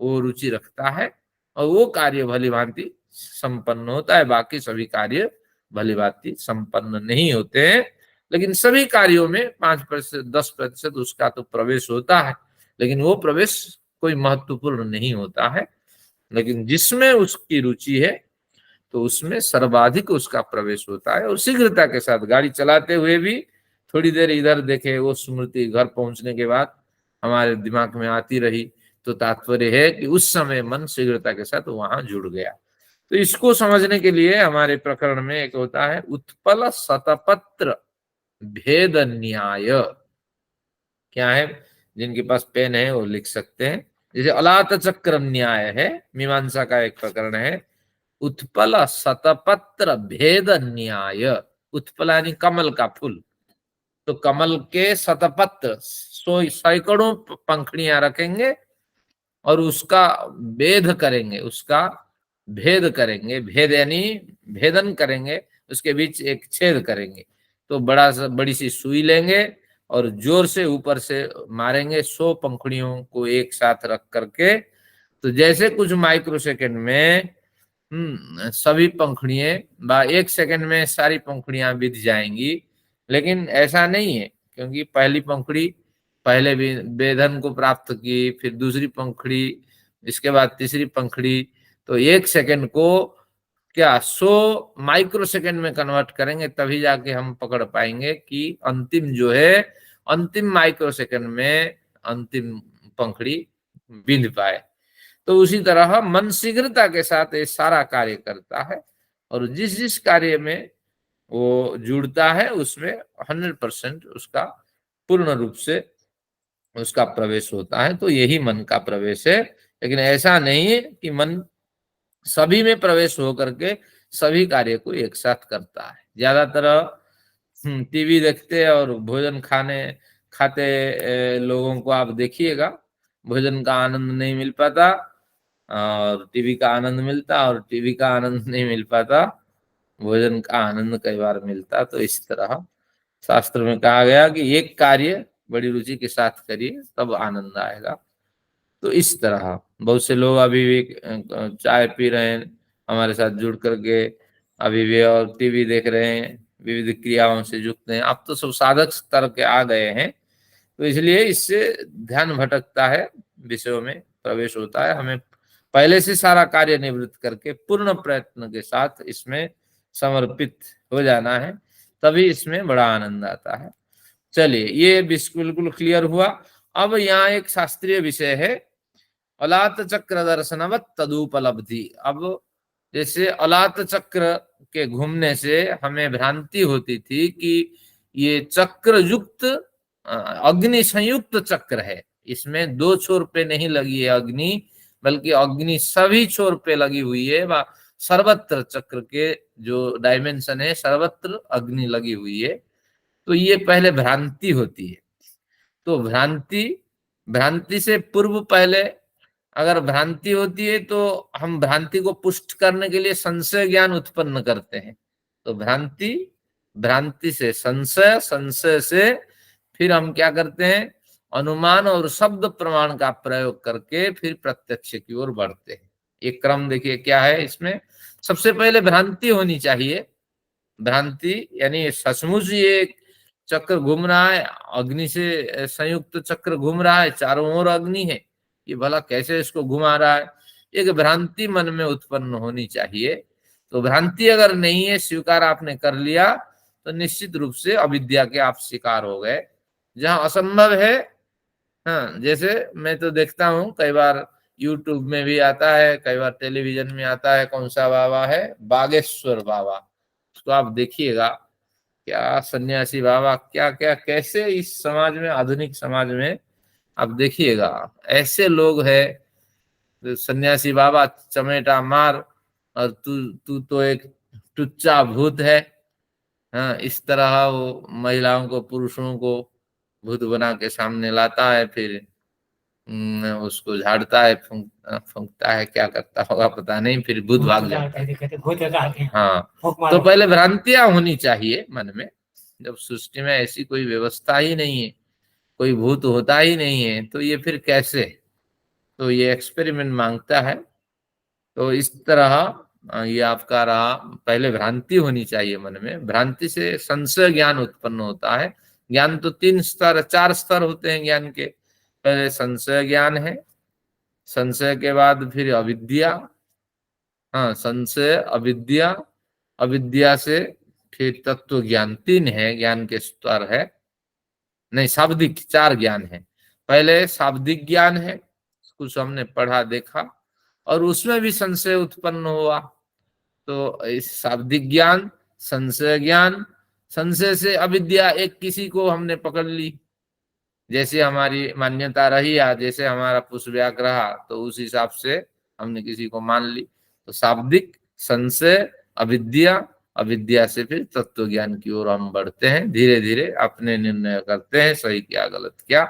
वो रुचि रखता है और वो कार्य भली भांति संपन्न होता है। बाकी सभी कार्य भली भांति संपन्न नहीं होते हैं, लेकिन सभी कार्यों में 5% 10% उसका तो प्रवेश होता है, लेकिन वो प्रवेश कोई महत्वपूर्ण नहीं होता है। लेकिन जिसमें उसकी रुचि है तो उसमें सर्वाधिक उसका प्रवेश होता है। और शीघ्रता के साथ गाड़ी चलाते हुए भी थोड़ी देर इधर देखे, वो स्मृति घर पहुंचने के बाद हमारे दिमाग में आती रही, तो तात्पर्य है कि उस समय मन शीघ्रता के साथ वहां जुड़ गया। तो इसको समझने के लिए हमारे प्रकरण में एक होता है उत्पल शतपत्र भेद न्याय। क्या है, जिनके पास पेन है वो लिख सकते हैं। जैसे अलात चक्र न्याय है, मीमांसा का एक प्रकरण है। उत्पल शतपत्र भेद न्याय, उत्पल यानी कमल का फूल, तो कमल के शतपत्र सैकड़ों पंखुड़ियां रखेंगे और उसका भेद करेंगे, उसका भेद करेंगे, भेद यानी भेदन करेंगे, उसके बीच एक छेद करेंगे। तो बड़ी सी सुई लेंगे और जोर से ऊपर से मारेंगे 100 पंखुड़ियों को एक साथ रख करके। तो जैसे कुछ माइक्रो सेकेंड में सभी पंखुड़ियां 1 सेकंड में सारी पंखुड़ियां बीत जाएंगी, लेकिन ऐसा नहीं है, क्योंकि पहली पंखुड़ी पहले भी वेदन को प्राप्त की, फिर दूसरी पंखुड़ी, इसके बाद तीसरी पंखुड़ी। तो 1 सेकंड को क्या 100 माइक्रो सेकंड में कन्वर्ट करेंगे, तभी जाके हम पकड़ पाएंगे कि अंतिम जो है, अंतिम माइक्रो सेकंड में अंतिम पंखुड़ी बींध पाए। तो उसी तरह मन शीघ्रता के साथ ये सारा कार्य करता है और जिस जिस कार्य में वो जुड़ता है उसमें 100% उसका पूर्ण रूप से उसका प्रवेश होता है। तो यही मन का प्रवेश है। लेकिन ऐसा नहीं है कि मन सभी में प्रवेश हो करके सभी कार्य को एक साथ करता है। ज्यादातर टीवी देखते और भोजन खाते लोगों को आप देखिएगा, भोजन का आनंद नहीं मिल पाता और टीवी का आनंद मिलता, और टीवी का आनंद नहीं मिल पाता, भोजन का आनंद कई बार मिलता। तो इस तरह शास्त्र में कहा गया कि एक कार्य बड़ी रुचि के साथ करिए तब आनंद आएगा। तो इस तरह बहुत से लोग अभी भी चाय पी रहे हैं हमारे साथ जुड़ करके, अभी भी और टीवी देख रहे हैं, विविध क्रियाओं से युक्त हैं। अब तो सब साधक स्तर के आ गए हैं, तो इसलिए इससे ध्यान भटकता है, विषयों में प्रवेश होता है। हमें पहले से सारा कार्य निवृत्त करके पूर्ण प्रयत्न के साथ इसमें समर्पित हो जाना है, तभी इसमें बड़ा आनंद आता है। चलिए, ये बिल्कुल क्लियर हुआ। अब यहाँ एक शास्त्रीय विषय है, अलात चक्र दर्शनवत तदुपलब्धि। अब जैसे अलात चक्र के घूमने से हमें भ्रांति होती थी कि ये चक्र युक्त अग्नि संयुक्त चक्र है, इसमें दो छोर पे नहीं लगी है अग्नि, बल्कि अग्नि सभी छोर पे लगी हुई है। सर्वत्र चक्र के जो डायमेंशन है, सर्वत्र अग्नि लगी हुई है। तो ये पहले भ्रांति होती है। तो भ्रांति से पूर्व पहले अगर भ्रांति होती है तो हम भ्रांति को पुष्ट करने के लिए संशय ज्ञान उत्पन्न करते हैं। तो भ्रांति से संशय, संशय से फिर हम क्या करते हैं, अनुमान और शब्द प्रमाण का प्रयोग करके फिर प्रत्यक्ष की ओर बढ़ते हैं। एक क्रम देखिए क्या है इसमें। सबसे पहले भ्रांति होनी चाहिए। भ्रांति यानी सचमुच ये चक्र घूम रहा है, अग्नि से संयुक्त चक्र घूम रहा है, चारों ओर अग्नि है, ये भला कैसे इसको घुमा रहा है, एक भ्रांति मन में उत्पन्न होनी चाहिए। तो भ्रांति अगर नहीं है, स्वीकार आपने कर लिया, तो निश्चित रूप से अविद्या के आप शिकार हो गए। जहां असंभव है, हाँ, जैसे मैं तो देखता हूँ कई बार यूट्यूब में भी आता है, कई बार टेलीविजन में आता है, कौन सा बाबा है, बागेश्वर बाबा, उसको आप देखिएगा, क्या सन्यासी बाबा, क्या क्या कैसे इस समाज में, आधुनिक समाज में आप देखिएगा ऐसे लोग हैं, सन्यासी बाबा चमेटा मार और तू तो एक टुच्चा भूत है। हाँ, इस तरह वो महिलाओं को, पुरुषों को भूत बना के सामने लाता है, फिर उसको झाड़ता है, फूंकता है, क्या करता होगा पता नहीं, फिर भूत भाग जाता है। हाँ, तो पहले भ्रांतियां होनी चाहिए मन में। जब सृष्टि में ऐसी कोई व्यवस्था ही नहीं है, कोई भूत होता ही नहीं है, तो ये फिर कैसे, तो ये एक्सपेरिमेंट मांगता है। तो इस तरह ये आपका रहा, पहले भ्रांति होनी चाहिए मन में। भ्रांति से संशय ज्ञान उत्पन्न होता है। ज्ञान तो 3 स्तर 4 स्तर होते हैं ज्ञान के। पहले संशय ज्ञान है, संशय के बाद फिर अविद्या, हाँ, संशय, अविद्या, अविद्या से फिर तत्व ज्ञान। 3 है ज्ञान के स्तर है, नहीं शाब्दिक 4 ज्ञान है। पहले शाब्दिक ज्ञान है, कुछ हमने पढ़ा देखा और उसमें भी संशय उत्पन्न हुआ, तो इस शाब्दिक ज्ञान, संशय ज्ञान, संशय से अविद्या, एक किसी को हमने पकड़ ली, जैसे हमारी मान्यता रही या जैसे हमारा पुष्पव्याग रहा, तो उस हिसाब से हमने किसी को मान ली। तो शाब्दिक, संशय, अविद्या, अविद्या से फिर तत्व ज्ञान की ओर हम बढ़ते हैं, धीरे धीरे अपने निर्णय करते हैं, सही क्या गलत क्या,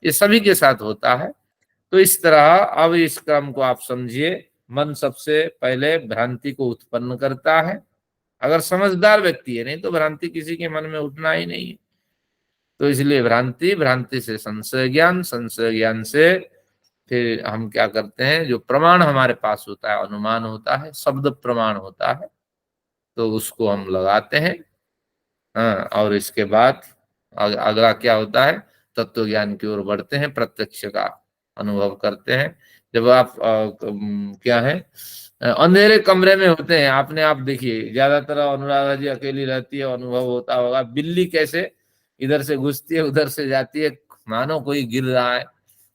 ये सभी के साथ होता है। तो इस तरह अब इस क्रम को आप समझिए। मन सबसे पहले भ्रांति को उत्पन्न करता है, अगर समझदार व्यक्ति है, नहीं तो भ्रांति किसी के मन में उठना ही नहीं है। तो इसलिए भ्रांति, भ्रांति से संशय ज्ञान, संशय ज्ञान से फिर हम क्या करते हैं, जो प्रमाण हमारे पास होता है, अनुमान होता है, शब्द प्रमाण होता है, तो उसको हम लगाते हैं। हाँ, और इसके बाद अगला क्या होता है, तत्व ज्ञान की ओर बढ़ते हैं, प्रत्यक्ष का अनुभव करते हैं। जब आप क्या है, अंधेरे कमरे में होते हैं, आपने आप देखिए, ज्यादातर अनुराधा जी अकेली रहती है, अनुभव होता होगा, बिल्ली कैसे इधर से घुसती है, उधर से जाती है, मानो कोई गिर रहा है,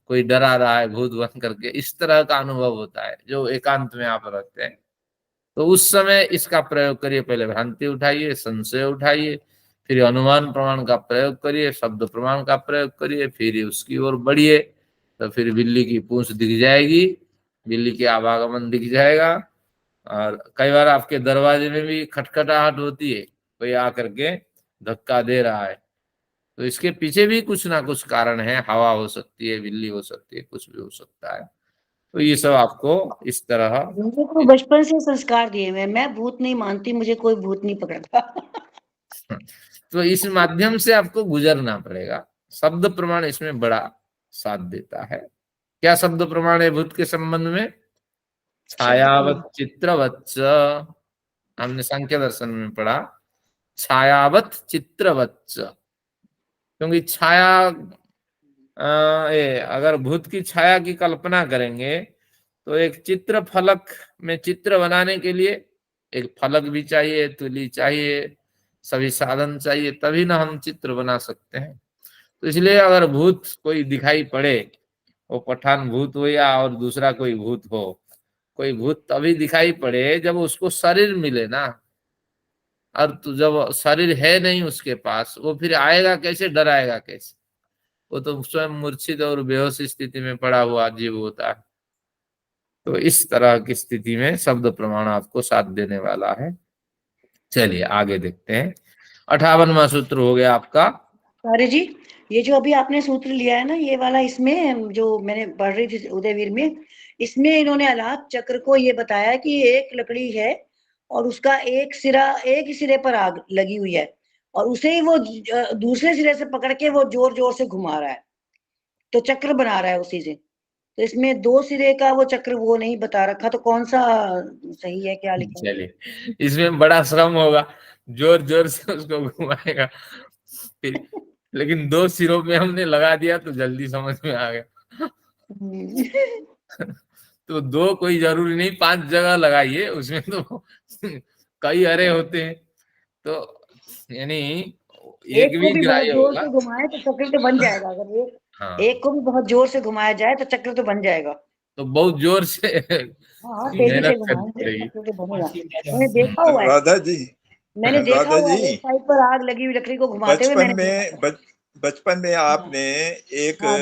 कोई डरा रहा है भूत बन करके, इस तरह का अनुभव होता है जो एकांत में आप रहते हैं। तो उस समय इसका प्रयोग करिए, पहले भ्रांति उठाइए, संशय उठाइए, फिर अनुमान प्रमाण का प्रयोग करिए, शब्द प्रमाण का प्रयोग करिए, फिर उसकी ओर बढ़िए। तो फिर बिल्ली की पूंछ दिख जाएगी, बिल्ली के आवागमन दिख जाएगा, और कई बार आपके दरवाजे में भी खटखटाहट होती है, कोई आकर के धक्का दे रहा है, तो इसके पीछे भी कुछ ना कुछ कारण है। हवा हो सकती है, बिल्ली हो सकती है, कुछ भी हो सकता है। तो ये सब आपको इस तरह मुझे तो बचपन से संस्कार दिए हुए हैं, मैं भूत नहीं मानती, मुझे कोई भूत नहीं पकड़ता। तो इस माध्यम से आपको गुजरना पड़ेगा। शब्द प्रमाण इसमें बड़ा साथ देता है। क्या शब्द प्रमाण है भूत के संबंध में? छायावत चित्रवत, हमने सांख्य दर्शन में पढ़ा, छायावत चित्रवत। क्योंकि छाया अगर भूत की छाया की कल्पना करेंगे तो एक चित्र फलक में चित्र बनाने के लिए एक फलक भी चाहिए, तुली चाहिए, सभी साधन चाहिए, तभी ना हम चित्र बना सकते हैं। तो इसलिए अगर भूत कोई दिखाई पड़े, वो पठान भूत हो या और दूसरा कोई भूत हो, कोई भूत तभी दिखाई पड़े जब उसको शरीर मिले ना। और तो जब शरीर है नहीं उसके पास, वो फिर आएगा कैसे, डराएगा कैसे? वो तो स्वयं मूर्छित और बेहोश स्थिति में पड़ा हुआ जीव होता है। तो इस तरह की स्थिति में शब्द प्रमाण आपको साथ देने वाला है। चलिए आगे देखते हैं। 58वां सूत्र हो गया आपका। अरे जी, ये जो अभी आपने सूत्र लिया है ना, ये वाला, इसमें जो मैंने पढ़ रही थी उदयवीर में, इसमें इन्होंने अलाप चक्र को ये बताया कि एक लकड़ी है और उसका एक सिरा, एक ही सिरे पर आग लगी हुई है, और उसे ही वो दूसरे सिरे से पकड़ के वो जोर जोर से घुमा रहा है, तो चक्र बना रहा है उसी से। तो इसमें दो सिरे का वो चक्र वो नहीं बता रखा, तो कौन सा सही है, क्या लिखें? चलिए, इसमें बड़ा श्रम होगा, जोर जोर से उसको घुमाएगा फिर, लेकिन दो सिरों में हमने लगा दिया तो जल्दी समझ में आ गया। तो दो कोई जरूरी नहीं, 5 जगह लगाइए, उसमें तो कई अरे होते हैं। तो यानी एक को भी भी बहुत ग्राह्य जोर होगा। से घुमाए तो चक्र तो बन जाएगा, अगर एक हाँ, एक को भी बहुत जोर से घुमाया जाए तो चक्र तो बन जाएगा। तो बहुत जोर से हाँ हाँ, तेजी से मेहनत करनी घुमाएंगे पड़ेगी। चक्र तो बनेगा। मैंने देखा हुआ है, राधा जी, मैंने देखा राधा हुआ है, जी, एक साइड पर आग लगी हुई लकड़ी को घुमाते हुए बचपन मैंने देखा में है। बचपन में आपने एक हाँ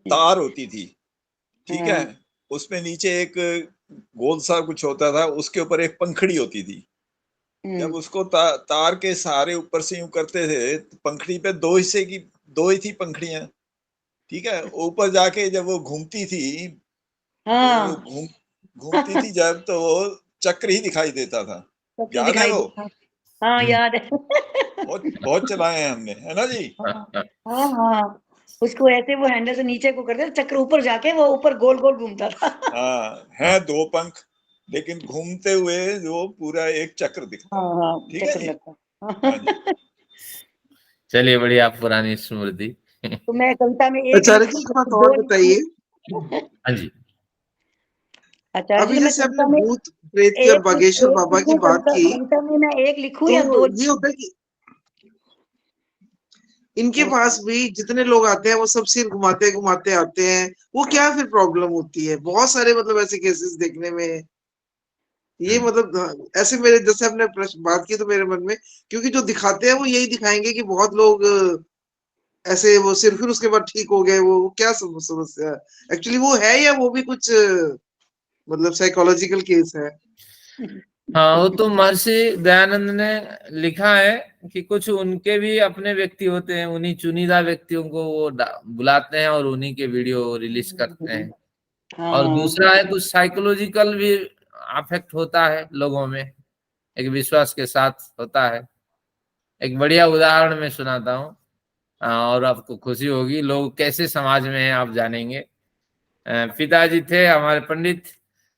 तार होती थी, ठीक है, हाँ उसमें नीचे एक गोल सा कुछ होता था, उसके ऊपर एक पंखड़ी होती थी। जब उसको तार के सहारे ऊपर से यूं करते थे तो पंखड़ी पे दो ही थी पंखड़ियां, ठीक है। ऊपर जाके जब वो घूमती थी, तो हाँ, घूमती थी जब, तो वो चक्र ही दिखाई देता था। चक्र याद है दिखाई वो? देता। हाँ हम्म। याद है। बहुत बहुत चलाए हैं हमने, है ना जी? हाँ हाँ, उसको ऐसे वो हैंडल से नीचे को करते, चक्र ऊपर जाके वो ऊपर गोल गोल घूमता था। हाँ, है दो पंख, लेकिन घूमते हुए जो पूरा एक चक्र दिखता हाँ है। हाँ, ठीक है चक्र जी? लगता। हाँ जी। चलिए, बढ़िया, पुरानी स्मृति। तो मैं कविता में एक आचार्य जी लिखूं एक या बात और दो बताइए। लिखूं? हाँ जी। आचार्य जी, अभी मैं जैसे आपने कविता में भूत प्रेत की और बागेश्वर एक बाबा की लिखूं, बात कविता की, कविता में मैं एक लिखूं तो या दो ये होता है कि इनके लिखूं? पास भी जितने लोग आते हैं वो सब सिर घुमाते घुमाते आते हैं, वो क्या फिर प्रॉब्लम होती है? बहुत सारे मतलब ऐसे केसेस देखने में ये मतलब ऐसे मेरे जैसे आपने प्रश्न बात की तो मेरे मन में, क्योंकि जो दिखाते हैं वो यही दिखाएंगे कि बहुत लोग ऐसे वो सिर फिर उसके बाद ठीक हो गए, वो क्या समस्या है एक्चुअली वो है, या वो भी कुछ मतलब साइकोलॉजिकल केस है? हाँ, वो तो महर्षि दयानंद ने लिखा है कि कुछ उनके भी अपने व्यक्ति होते हैं, उन्हीं चुनिंदा व्यक्तियों को वो बुलाते हैं और उन्हीं के वीडियो रिलीज करते हैं। और हाँ दूसरा है कुछ साइकोलॉजिकल भी अफेक्ट होता है लोगों में, एक विश्वास के साथ होता है। एक बढ़िया उदाहरण मैं सुनाता हूँ, और आपको खुशी होगी, लोग कैसे समाज में हैं आप जानेंगे। पिताजी थे हमारे पंडित,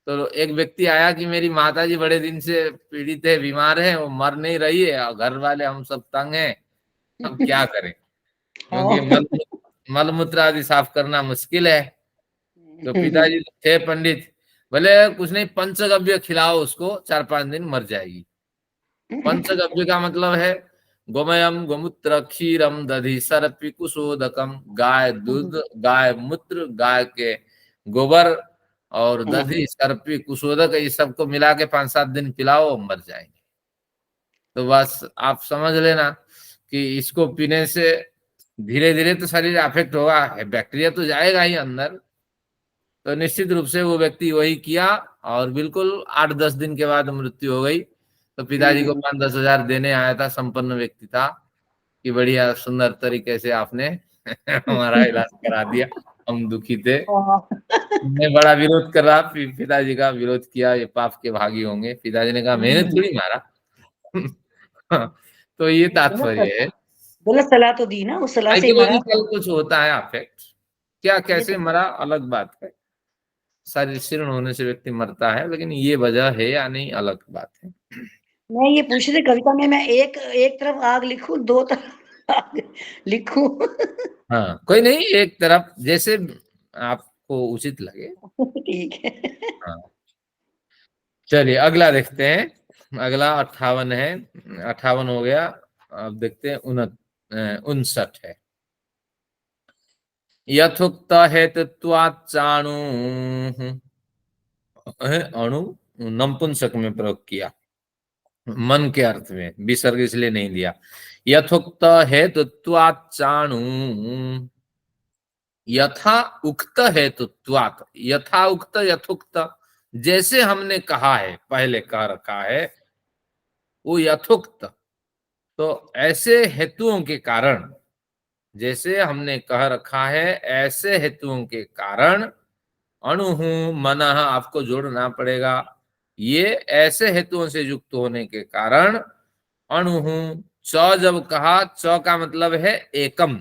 तो एक व्यक्ति आया कि मेरी माताजी बड़े दिन से पीड़ित है, बीमार है, वो मर नहीं रही है, और घर वाले हम सब तंग हैं, हम क्या करें, क्योंकि मल मूत्र आदि साफ करना मुश्किल है। तो पिताजी थे पंडित, बोले कुछ नहीं, पंचगव्य खिलाओ उसको, 4-5 दिन मर जाएगी। पंचगव्य का मतलब है गोमयम गोमूत्र क्षीरम दधि सर्पी कुशोदकम, गाय दूध, गाय मूत्र, गाय के गोबर और दधि सर्पी कुशोदक, ये सबको मिला के 5-7 दिन पिलाओ, मर जाएंगे। तो बस आप समझ लेना कि इसको पीने से धीरे धीरे तो शरीर अफेक्ट होगा, बैक्टीरिया तो जाएगा ही अंदर। तो निश्चित रूप से वो व्यक्ति वही किया, और बिल्कुल 8-10 दिन के बाद मृत्यु हो गई। तो पिताजी को 5-10 हजार देने आया था, संपन्न व्यक्ति था, कि बढ़िया सुंदर तरीके से आपने हमारा इलाज करा दिया, हम दुखी थे। मैं बड़ा विरोध कर रहा, पिताजी का विरोध किया, ये पाप के भागी होंगे। पिताजी ने कहा मैंने थोड़ी मारा। तो ये तात्पर्य है गलत सलाह तो दी ना, उस सलाह से ही मारा। साइकोलॉजिकल कुछ होता है अफेक्ट, क्या कैसे मरा अलग बात है, शारीरिक शीर्ण होने से व्यक्ति मरता है, लेकिन ये वजह है या नहीं अलग बात है। मैं ये पूछ रही कविता में, मैं एक तरफ आग लिखूं, 2 तरफ आग लिखूं? हाँ कोई नहीं, एक तरफ जैसे आपको उचित लगे। ठीक है। हाँ चलिए अगला देखते हैं। अगला 58 है, 58 हो गया। अब देखते हैं 59 है। यथोक्त हेतुत्वाचाणु, अणु नपुंसक में प्रयोग किया, मन के अर्थ में, विसर्ग इसलिए नहीं दिया। यथोक्त हेतुत्वाचाणु, यथा उक्त हेतुत्वात्, यथा उक्त यथोक्त, जैसे हमने कहा है, पहले कह रखा है, वो यथोक्त। तो ऐसे हेतुओं के कारण, जैसे हमने कह रखा है ऐसे हेतुओं के कारण, अणुहु मनः, आपको जोड़ना पड़ेगा, ये ऐसे हेतुओं से युक्त होने के कारण, अणुहु, च जब कहा, च का मतलब है एकम,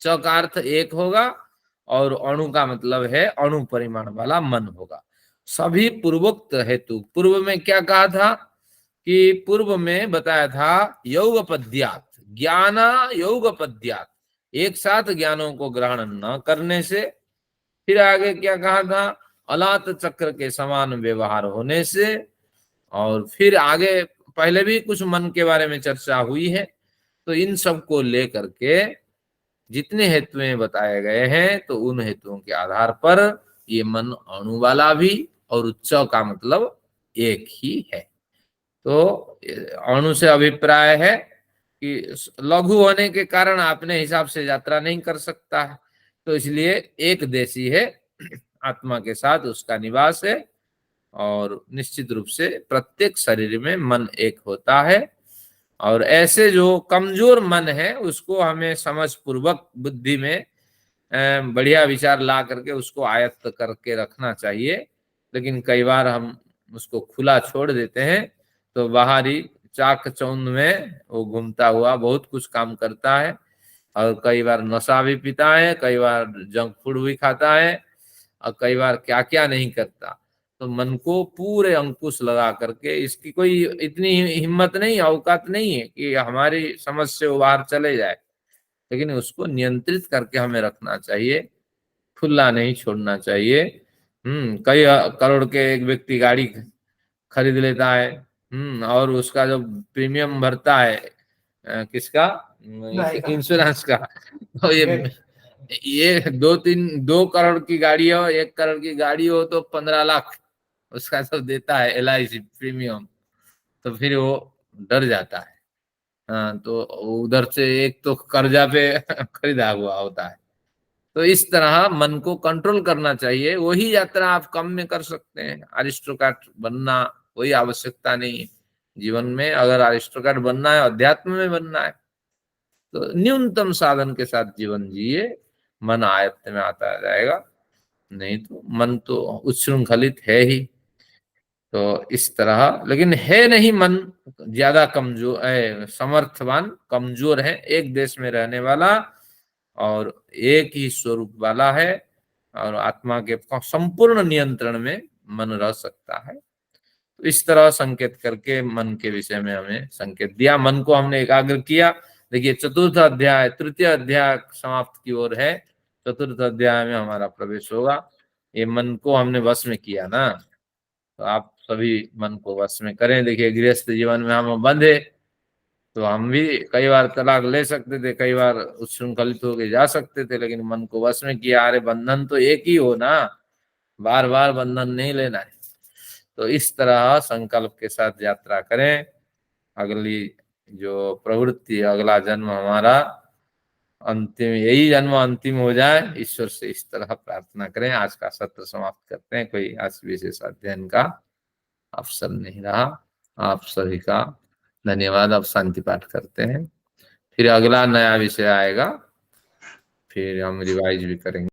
च का अर्थ एक होगा, और अणु का मतलब है अणु परिमाण वाला मन होगा। सभी पूर्वोक्त हेतु, पूर्व में क्या कहा था कि पूर्व में बताया था यौगपद्यात्, ज्ञान यौगपद्यात्, एक साथ ज्ञानों को ग्रहण न करने से। फिर आगे क्या कहा था, अलात चक्र के समान व्यवहार होने से। और फिर आगे पहले भी कुछ मन के बारे में चर्चा हुई है। तो इन सब को लेकर के जितने हेतुएं बताए गए हैं, तो उन हेतुओं के आधार पर ये मन अणु वाला भी, और उच्च का मतलब एक ही है। तो अणु से अभिप्राय है कि लघु होने के कारण अपने हिसाब से यात्रा नहीं कर सकता है, तो इसलिए एक देशी है, आत्मा के साथ उसका निवास है, और निश्चित रूप से प्रत्येक शरीर में मन एक होता है। और ऐसे जो कमजोर मन है उसको हमें समझ पूर्वक बुद्धि में बढ़िया विचार ला करके उसको आयत्त करके रखना चाहिए। लेकिन कई बार हम उसको खुला छोड़ देते हैं, तो बाहरी चाक चौंध में वो घूमता हुआ बहुत कुछ काम करता है, और कई बार नशा भी पीता है, कई बार जंक फूड भी खाता है, और कई बार क्या क्या नहीं करता। तो मन को पूरे अंकुश लगा करके, इसकी कोई इतनी हिम्मत नहीं, औकात नहीं है कि हमारी समझ से वो बाहर चले जाए, लेकिन उसको नियंत्रित करके हमें रखना चाहिए, खुला नहीं छोड़ना चाहिए। कई करोड़ के एक व्यक्ति गाड़ी खरीद लेता है, और उसका जो प्रीमियम भरता है, किसका, इंश्योरेंस का, तो ये 2 करोड़ की गाड़ी हो, 1 करोड़ की गाड़ी हो, तो 15 लाख उसका सब देता है LIC प्रीमियम। तो फिर वो डर जाता है। हाँ, तो उधर से एक तो कर्जा पे खरीदा हुआ होता है। तो इस तरह मन को कंट्रोल करना चाहिए। वही यात्रा आप कम में कर सकते हैं। अरिस्टोक्रेट बनना कोई आवश्यकता नहीं है जीवन में। अगर अरिस्टोक्रेट बनना है, अध्यात्म में बनना है, तो न्यूनतम साधन के साथ जीवन जिए, मन आयत्त में आता जाएगा। नहीं तो मन तो उच्छृंखलित है ही। तो इस तरह, लेकिन है नहीं मन ज्यादा कमजोर है, समर्थवान कमजोर है, एक देश में रहने वाला और एक ही स्वरूप वाला है, और आत्मा के संपूर्ण नियंत्रण में मन रह सकता है। तो इस तरह संकेत करके मन के विषय में हमें संकेत दिया, मन को हमने एकाग्र किया। देखिए चतुर्थ अध्याय, तृतीय अध्याय समाप्त की ओर है, चतुर्थ अध्याय में हमारा प्रवेश होगा। ये मन को हमने वश में किया ना, तो आप सभी मन को वश में करें। देखिए गृहस्थ जीवन में हम बंधे, तो हम भी कई बार तलाक ले सकते थे, कई बार उच्छृंखलित होके जा सकते थे, लेकिन मन को वश में किया। अरे बंधन तो एक ही हो ना, बार बार बंधन नहीं लेना है। तो इस तरह संकल्प के साथ यात्रा करें। अगली जो प्रवृत्ति, अगला जन्म हमारा अंतिम, यही जन्म अंतिम हो जाए, ईश्वर से इस तरह प्रार्थना करें। आज का सत्र समाप्त करते हैं। कोई आज विशेष अध्ययन का अवसर नहीं रहा। आप सभी का धन्यवाद। अब शांति पाठ करते हैं, फिर अगला नया विषय आएगा, फिर हम रिवाइज भी करेंगे।